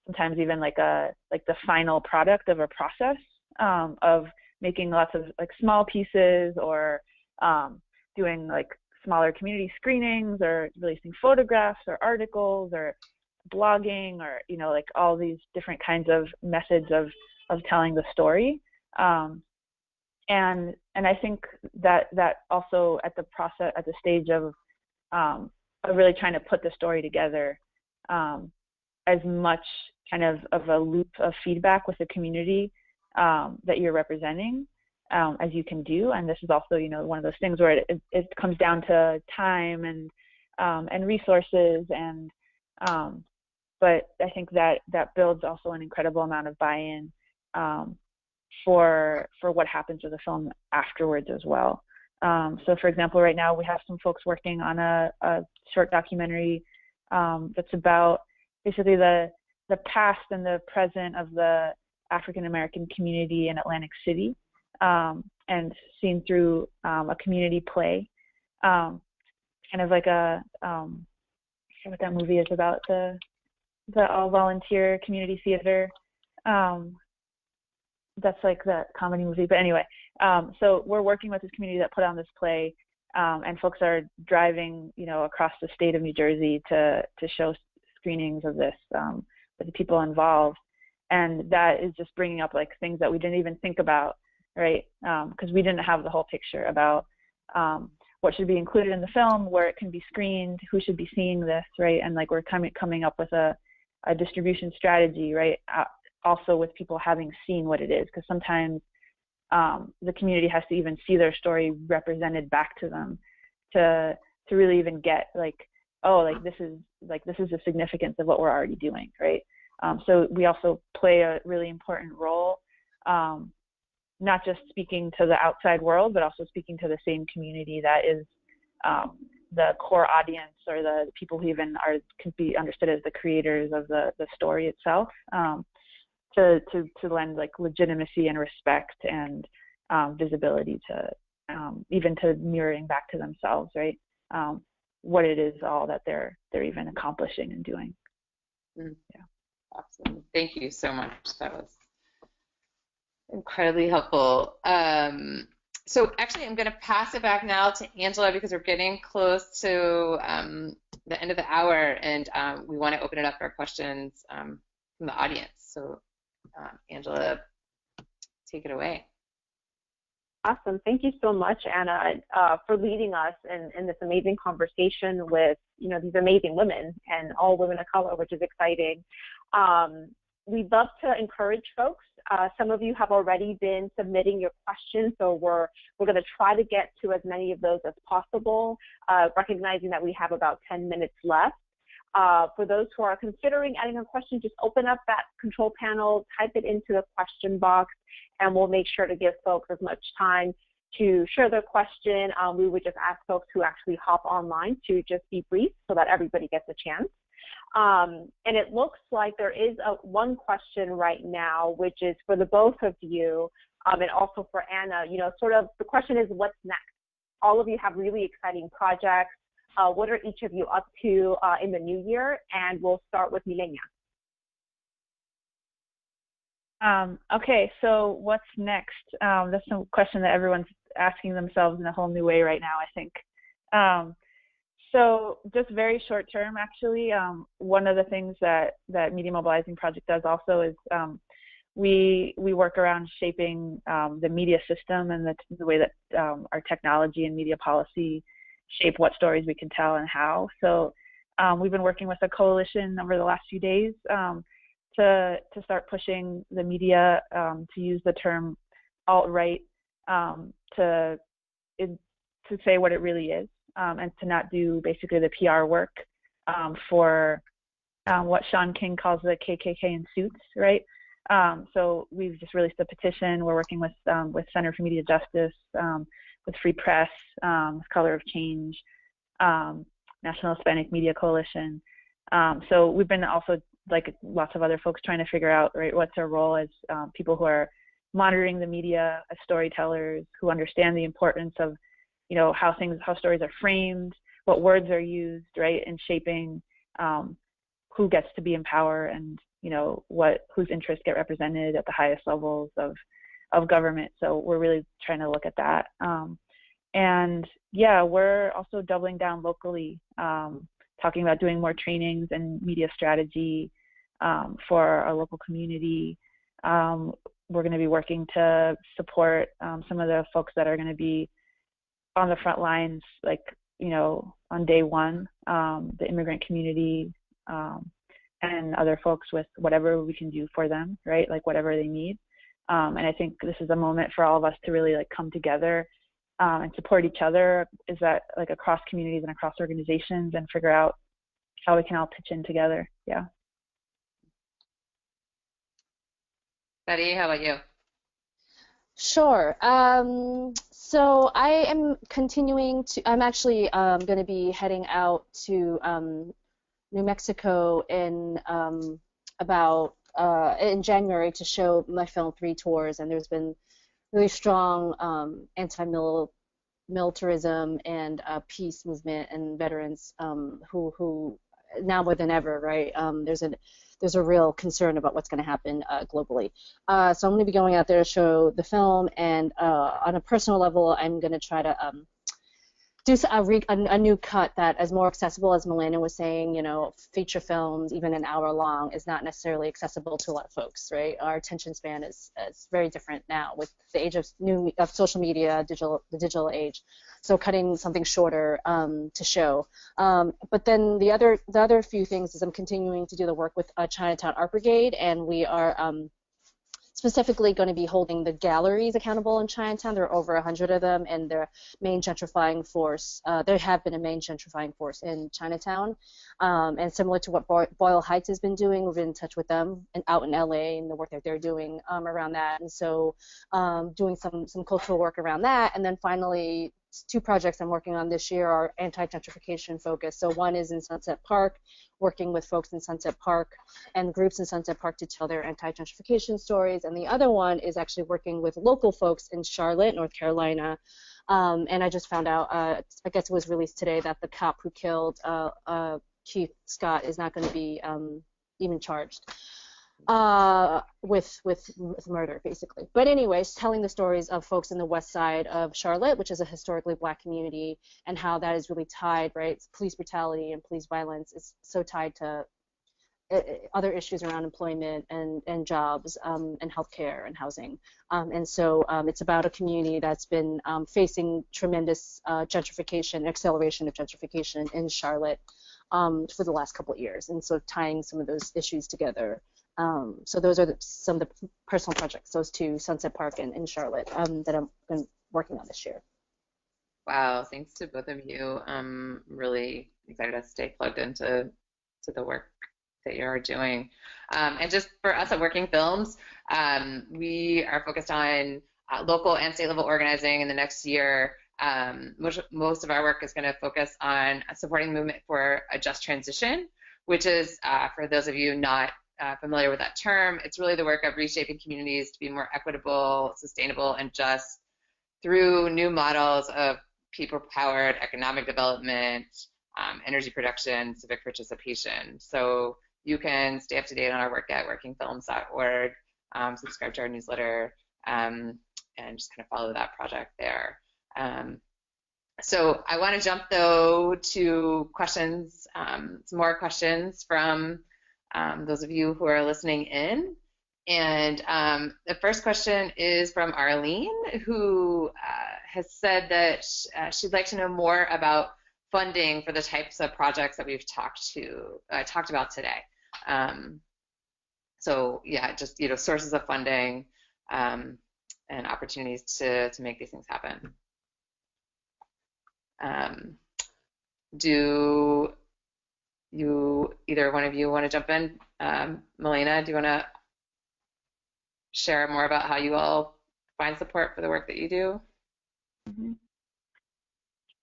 sometimes even like the final product of a process of making lots of like small pieces or doing like smaller community screenings or releasing photographs or articles or blogging or like all these different kinds of methods of telling the story, and I think that also at the stage of really trying to put the story together, as much kind of a loop of feedback with the community that you're representing as you can do. And this is also, you know, one of those things where it comes down to time and resources, and but I think that builds also an incredible amount of buy-in for what happens with the film afterwards as well. So for example, right now we have some folks working on a short documentary that's about basically the past and the present of the African American community in Atlantic City, and seen through a community play, kind of like I forget what that movie is about, the all volunteer community theater. That's like the comedy movie, but anyway, so we're working with this community that put on this play, and folks are driving, you know, across the state of New Jersey to show screenings of this with the people involved, and that is just bringing up like things that we didn't even think about, right? Because we didn't have the whole picture about what should be included in the film, where it can be screened, who should be seeing this, right? And like we're coming up with a distribution strategy, right? Also with people having seen what it is, because sometimes the community has to even see their story represented back to them to really even get like, oh, like this is the significance of what we're already doing, right? So we also play a really important role, not just speaking to the outside world, but also speaking to the same community that is the core audience, or the people who even can be understood as the creators of the story itself. To lend like legitimacy and respect and visibility to even to mirroring back to themselves, right? What it is all that they're even accomplishing and doing. Yeah, awesome. Thank you so much. That was incredibly helpful. So actually, I'm going to pass it back now to Angella, because we're getting close to the end of the hour, and we want to open it up for questions from the audience. So Angella, take it away. Awesome. Thank you so much, Anna, for leading us in this amazing conversation with, you know, these amazing women, and all women of color, which is exciting. We'd love to encourage folks. Some of you have already been submitting your questions, so we're going to try to get to as many of those as possible, recognizing that we have about 10 minutes left. For those who are considering adding a question, just open up that control panel, type it into the question box, and we'll make sure to give folks as much time to share their question. We would just ask folks who actually hop online to just be brief so that everybody gets a chance. And it looks like there is one question right now, which is for the both of you, and also for Anna. You know, sort of the question is, what's next? All of you have really exciting projects. What are each of you up to in the new year? And we'll start with Milena. Okay, so what's next? That's a question that everyone's asking themselves in a whole new way right now, I think. So just very short term, actually, one of the things that Media Mobilizing Project does also is we work around shaping the media system and the way that our technology and media policy shape what stories we can tell and how. So we've been working with a coalition over the last few days to start pushing the media to use the term alt-right to say what it really is, and to not do basically the PR work for what Sean King calls the KKK in suits, right? So we've just released a petition. We're working with Center for Media Justice, with Free Press, with Color of Change, National Hispanic Media Coalition. So we've been also, like lots of other folks, trying to figure out, right, what's our role as people who are monitoring the media, as storytellers who understand the importance of, you know, how stories are framed, what words are used, right, in shaping who gets to be in power, and, you know, whose interests get represented at the highest levels of government. So we're really trying to look at that. And yeah, we're also doubling down locally, talking about doing more trainings and media strategy for our local community. We're going to be working to support some of the folks that are going to be on the front lines, like, you know, on day one, the immigrant community, and other folks with whatever we can do for them, right? Like whatever they need. And I think this is a moment for all of us to really like come together and support each other, is that like across communities and across organizations, and figure out how we can all pitch in together. Yeah. Betty, how about you? Sure. So I am continuing to, I'm actually going to be heading out to New Mexico in in January to show my film 3 tours, and there's been really strong anti-militarism and peace movement and veterans who now more than ever, right? There's a real concern about what's going to happen globally. So I'm going to be going out there to show the film, and on a personal level, I'm going to try to do a new cut that is more accessible, as Milena was saying. You know, feature films, even an hour long, is not necessarily accessible to a lot of folks, right? Our attention span is very different now with the age of social media, the digital age. So cutting something shorter to show. But then the other few things is I'm continuing to do the work with Chinatown Art Brigade, and we are specifically going to be holding the galleries accountable in Chinatown. There are over 100 of them, and they're main gentrifying force. There have been a main gentrifying force in Chinatown, and similar to what Boyle Heights has been doing, we've been in touch with them and out in LA and the work that they're doing around that. And so doing some cultural work around that. And then finally, 2 projects I'm working on this year are anti-gentrification focused. So one is in Sunset Park, working with folks in Sunset Park and groups in Sunset Park to tell their anti-gentrification stories. And the other one is actually working with local folks in Charlotte, North Carolina. And I just found out, I guess it was released today, that the cop who killed Keith Scott is not going to be even charged with murder, basically. But anyways, telling the stories of folks in the west side of Charlotte, which is a historically black community, and how that is really tied, right? Police brutality and police violence is so tied to other issues around employment and jobs and healthcare and housing. And so it's about a community that's been facing tremendous gentrification, acceleration of gentrification in Charlotte for the last couple of years. And so tying some of those issues together. So those are some of the personal projects, those 2, Sunset Park and in Charlotte, that I've been working on this year. Wow, thanks to both of you. I'm really excited to stay plugged into the work that you're doing. And just for us at Working Films, we are focused on local and state level organizing in the next year. Most of our work is going to focus on supporting the movement for a just transition, which is, for those of you not familiar with that term, it's really the work of reshaping communities to be more equitable, sustainable, and just through new models of people-powered economic development, energy production, civic participation. So you can stay up to date on our work at workingfilms.org, subscribe to our newsletter, and just kind of follow that project there. So I want to jump, though, to questions, some more questions from those of you who are listening in. And the first question is from Arlene, who has said that she'd like to know more about funding for the types of projects that we've talked about today. So yeah, just sources of funding and opportunities to make these things happen. Do either one of you want to jump in? Milena, do you want to share more about how you all find support for the work that you do? Mm-hmm.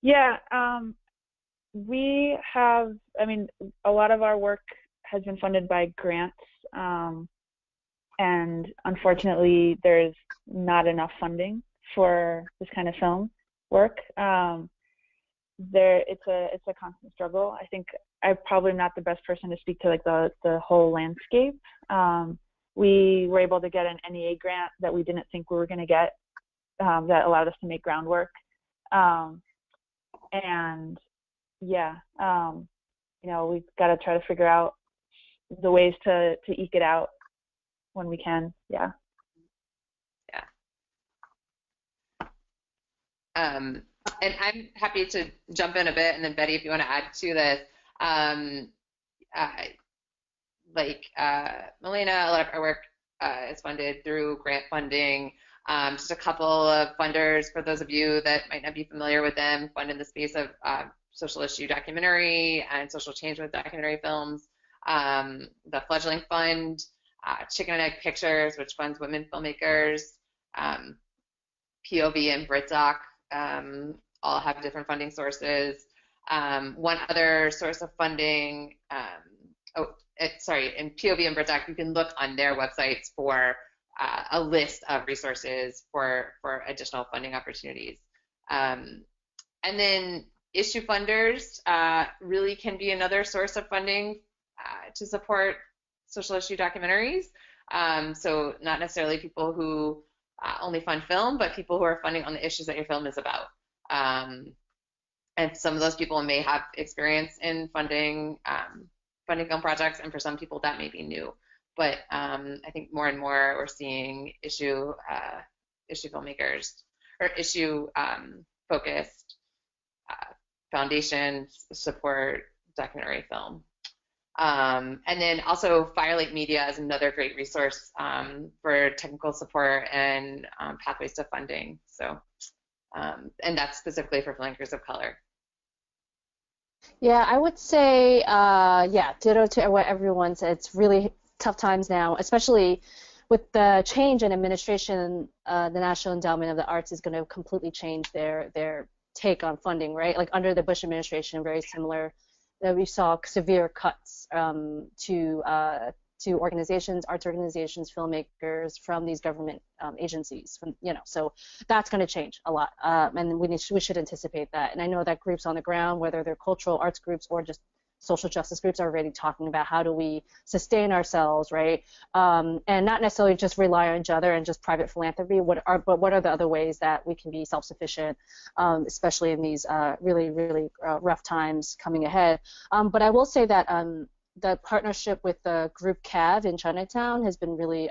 Yeah, we have, a lot of our work has been funded by grants, and unfortunately there's not enough funding for this kind of film work. It's a constant struggle. I think I'm probably not the best person to speak to like the whole landscape. We were able to get an NEA grant that we didn't think we were going to get, that allowed us to make groundwork. And yeah, we've got to try to figure out the ways to eke it out when we can. Yeah. And I'm happy to jump in a bit, and then Betty, if you want to add to this. like Milena, a lot of our work is funded through grant funding. Just a couple of funders, for those of you that might not be familiar with them, fund in the space of social issue documentary and social change with documentary films. The Fledgling Fund, Chicken and Egg Pictures, which funds women filmmakers, POV and BritDoc all have different funding sources. One other source of funding, in POV and BritDoc, you can look on their websites for a list of resources for additional funding opportunities. And then issue funders really can be another source of funding to support social issue documentaries. So not necessarily people who only fund film, but people who are funding on the issues that your film is about. And some of those people may have experience in funding film projects, and for some people that may be new. But I think more and more we're seeing issue filmmakers or issue focused foundations support documentary film. And then also Firelight Media is another great resource for technical support and pathways to funding. So, and that's specifically for filmmakers of color. Yeah, I would say, ditto to what everyone said. It's really tough times now, especially with the change in administration. The National Endowment of the Arts is going to completely change their take on funding, right? Like under the Bush administration, very similar. We saw severe cuts to organizations, arts organizations, filmmakers from these government agencies. So that's going to change a lot, and we should anticipate that. And I know that groups on the ground, whether they're cultural arts groups or just social justice groups, are already talking about how do we sustain ourselves, right? And not necessarily just rely on each other and just private philanthropy. But what are the other ways that we can be self-sufficient, especially in these really, really rough times coming ahead? But I will say that the partnership with the group CAV in Chinatown has been really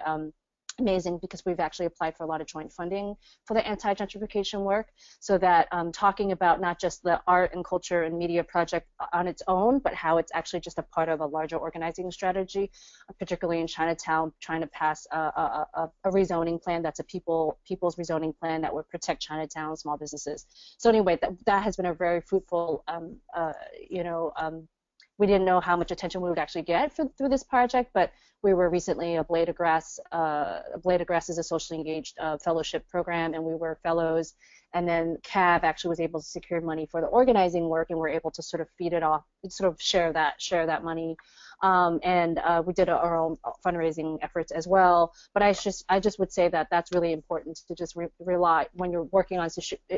amazing, because we've actually applied for a lot of joint funding for the anti-gentrification work, so that talking about not just the art and culture and media project on its own, but how it's actually just a part of a larger organizing strategy, particularly in Chinatown, trying to pass a rezoning plan that's a people's rezoning plan that would protect Chinatown small businesses. So anyway, that has been a very fruitful, we didn't know how much attention we would actually get through this project, but we were recently a Blade of Grass. Blade of Grass is a socially engaged fellowship program, and we were fellows. And then CAV actually was able to secure money for the organizing work, and we're able to sort of feed it off, sort of share that money. And we did our own fundraising efforts as well. But I just would say that that's really important to just rely when you're working on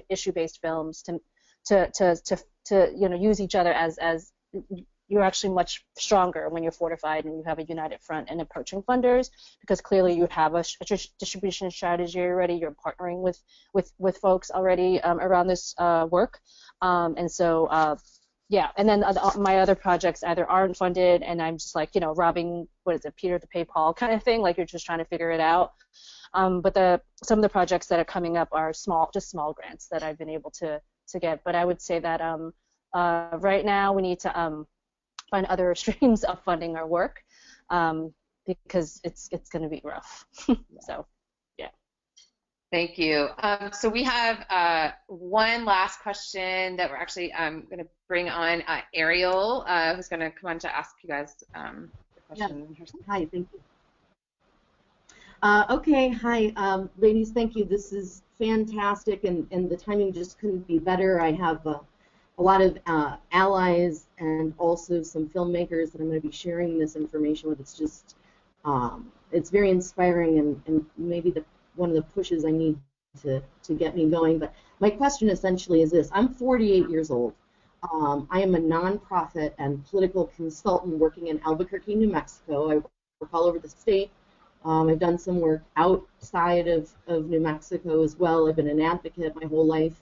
issue-based films to use each other as you're actually much stronger when you're fortified and you have a united front in approaching funders, because clearly you have a distribution strategy already. You're partnering with folks already around this work, and so and then my other projects either aren't funded, and I'm just like robbing Peter to pay Paul kind of thing, like you're just trying to figure it out. But some of the projects that are coming up are just small grants that I've been able to get. But I would say that right now we need to find other streams of funding our work, because it's going to be rough. So, yeah. Thank you. So we have one last question that we're actually going to bring on Ariel, who's going to come on to ask you guys the question. Yeah. Hi, thank you. Okay, hi, ladies, thank you. This is fantastic, and the timing just couldn't be better. I have a lot of allies and also some filmmakers that I'm going to be sharing this information with. It's just, it's very inspiring, and maybe one of the pushes I need to get me going. But my question essentially is this. I'm 48 years old. I am a nonprofit and political consultant working in Albuquerque, New Mexico. I work all over the state. I've done some work outside of New Mexico as well. I've been an advocate my whole life.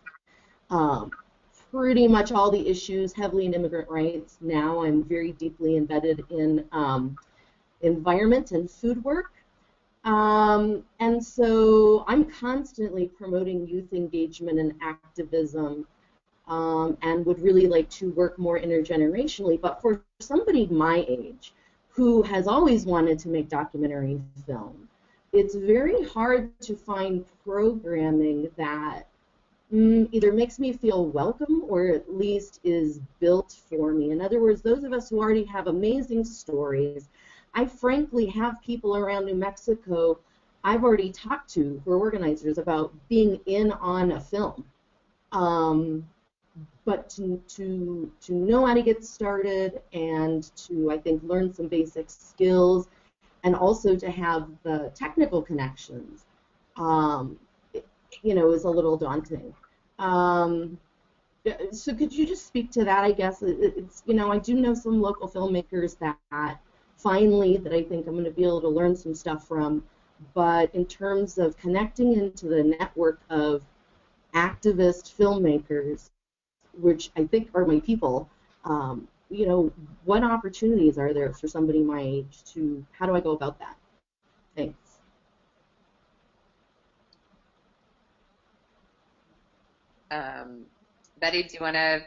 Pretty much all the issues heavily in immigrant rights. Now I'm very deeply embedded in environment and food work. And so I'm constantly promoting youth engagement and activism, and would really like to work more intergenerationally. But for somebody my age who has always wanted to make documentary film, it's very hard to find programming that either makes me feel welcome or at least is built for me. In other words, those of us who already have amazing stories, I frankly have people around New Mexico I've already talked to who are organizers about being in on a film. But to know how to get started and to, I think, learn some basic skills and also to have the technical connections, you know, is a little daunting. So could you just speak to that? I guess it's, you know, I do know some local filmmakers that finally that I think I'm going to be able to learn some stuff from, but in terms of connecting into the network of activist filmmakers, which I think are my people, you know, what opportunities are there for somebody my age to, how do I go about that? Thanks. Betty, do you want to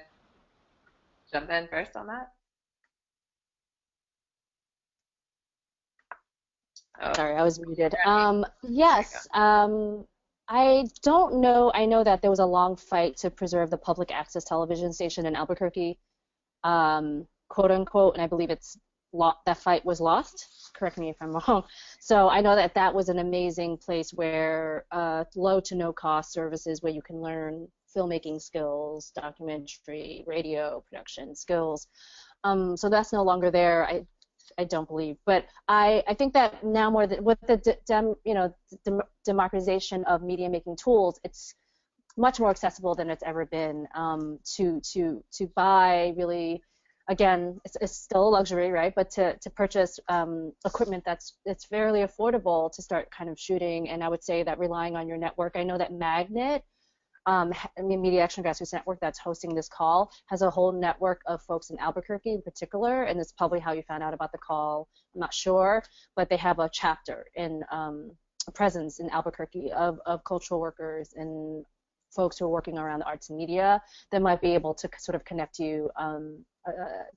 jump in first on that? Oh. Sorry, I was muted. Yes, I don't know. I know that there was a long fight to preserve the public access television station in Albuquerque, quote unquote, and I believe that fight was lost. Correct me if I'm wrong. So I know that that was an amazing place where low to no cost services where you can learn filmmaking skills, documentary, radio production skills. So that's no longer there. I don't believe, but I think that now more than with the democratization of media making tools, it's much more accessible than it's ever been to buy really. Again, it's still a luxury, right? But to purchase equipment it's fairly affordable to start kind of shooting, and I would say that relying on your network. I know that Magnet, Media Action Grassroots Network that's hosting this call, has a whole network of folks in Albuquerque in particular, and it's probably how you found out about the call. I'm not sure, but they have a chapter in a presence in Albuquerque of cultural workers and folks who are working around the arts and media that might be able to sort of connect you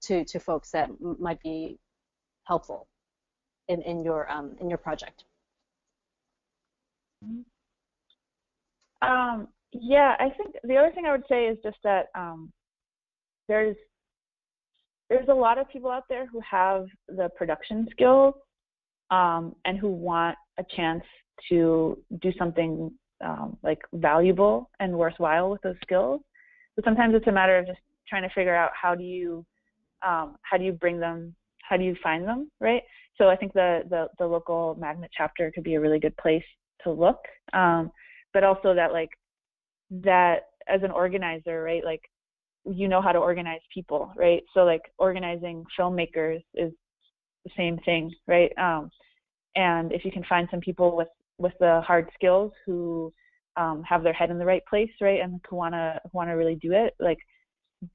to folks that might be helpful in your project. Yeah, I think the other thing I would say is just that there's a lot of people out there who have the production skills and who want a chance to do something like valuable and worthwhile with those skills. But sometimes it's a matter of just trying to figure out how do you bring them, how do you find them, right? So I think the local Magnet chapter could be a really good place to look, but also that as an organizer, right, like, you know how to organize people, right? So like organizing filmmakers is the same thing, right? And if you can find some people with the hard skills who have their head in the right place, right, and who wanna really do it, like,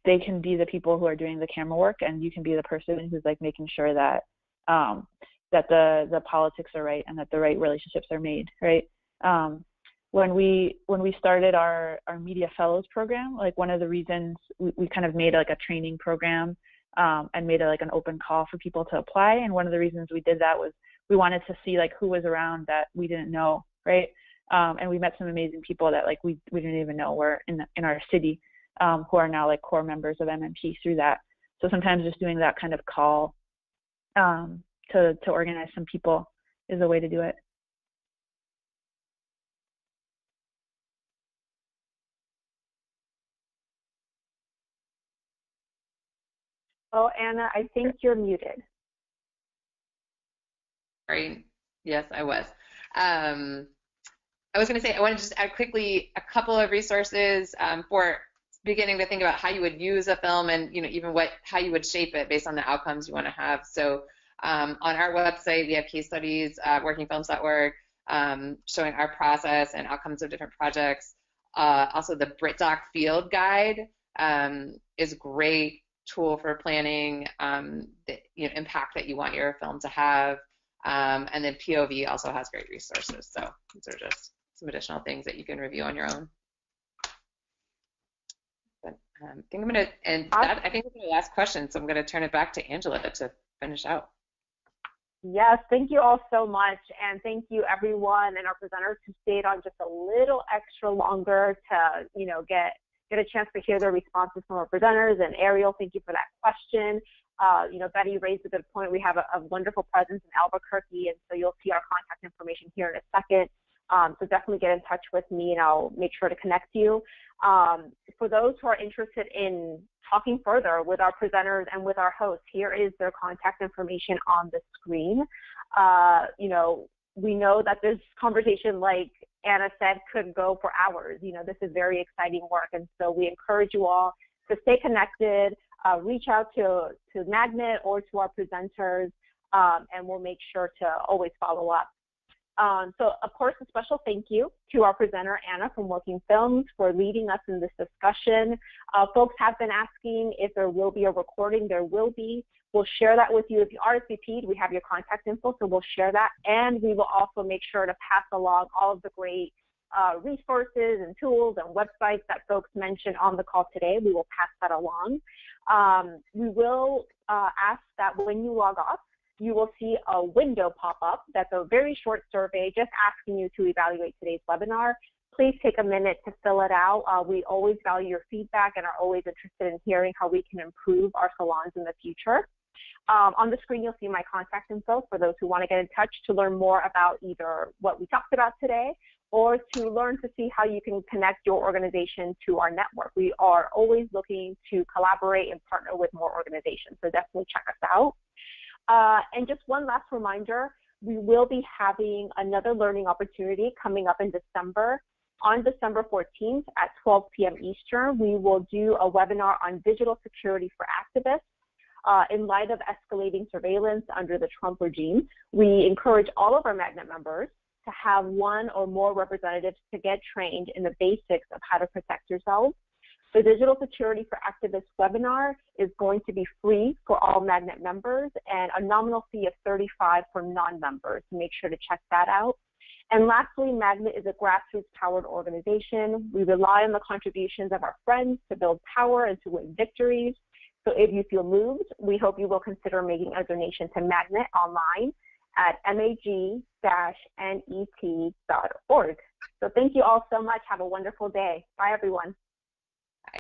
they can be the people who are doing the camera work, and you can be the person who's like making sure that that the politics are right and that the right relationships are made, right? When we started our Media Fellows program, like, one of the reasons we kind of made like a training program and made like an open call for people to apply, and one of the reasons we did that was we wanted to see like who was around that we didn't know, right? And we met some amazing people that like we didn't even know were in our city, who are now like core members of MMP through that. So sometimes just doing that kind of call to organize some people is a way to do it. Oh, Anna, I think you're muted. Sorry. Yes, I was. I was going to say, I want to just add quickly a couple of resources for beginning to think about how you would use a film, and even how you would shape it based on the outcomes you want to have. So on our website, we have case studies, workingfilms.org, showing our process and outcomes of different projects. Also, the BritDoc Field Guide is a great tool for planning the impact that you want your film to have. And then POV also has great resources. So these are just some additional things that you can review on your own. But I think I'm going to, and that I think is the last question, so I'm going to turn it back to Angela to finish out. Yes, thank you all so much, and thank you everyone and our presenters who stayed on just a little extra longer to, get a chance to hear their responses from our presenters. And Ariel, thank you for that question. Betty raised a good point. We have a wonderful presence in Albuquerque, and so you'll see our contact information here in a second. So definitely get in touch with me, and I'll make sure to connect you. For those who are interested in talking further with our presenters and with our hosts, here is their contact information on the screen. We know that this conversation, like Anna said, could go for hours. This is very exciting work, and so we encourage you all to stay connected, reach out to Magnet or to our presenters, and we'll make sure to always follow up. So, of course, a special thank you to our presenter, Anna from Working Films, for leading us in this discussion. Folks have been asking if there will be a recording. There will be. We'll share that with you. If you RSVP'd, we have your contact info, so we'll share that. And we will also make sure to pass along all of the great resources and tools and websites that folks mentioned on the call today. We will pass that along. We will ask that when you log off, you will see a window pop up that's a very short survey just asking you to evaluate today's webinar. Please take a minute to fill it out. We always value your feedback and are always interested in hearing how we can improve our salons in the future. On the screen, you'll see my contact info for those who want to get in touch to learn more about either what we talked about today or to learn to see how you can connect your organization to our network. We are always looking to collaborate and partner with more organizations, so definitely check us out. And just one last reminder, we will be having another learning opportunity coming up in December. On December 14th at 12 p.m. Eastern, we will do a webinar on digital security for activists. In light of escalating surveillance under the Trump regime, we encourage all of our Magnet members to have one or more representatives to get trained in the basics of how to protect yourselves. The Digital Security for Activists webinar is going to be free for all Magnet members and a nominal fee of $35 for non-members. Make sure to check that out. And lastly, Magnet is a grassroots-powered organization. We rely on the contributions of our friends to build power and to win victories. So if you feel moved, we hope you will consider making a donation to Magnet online at mag-net.org. So thank you all so much. Have a wonderful day. Bye, everyone.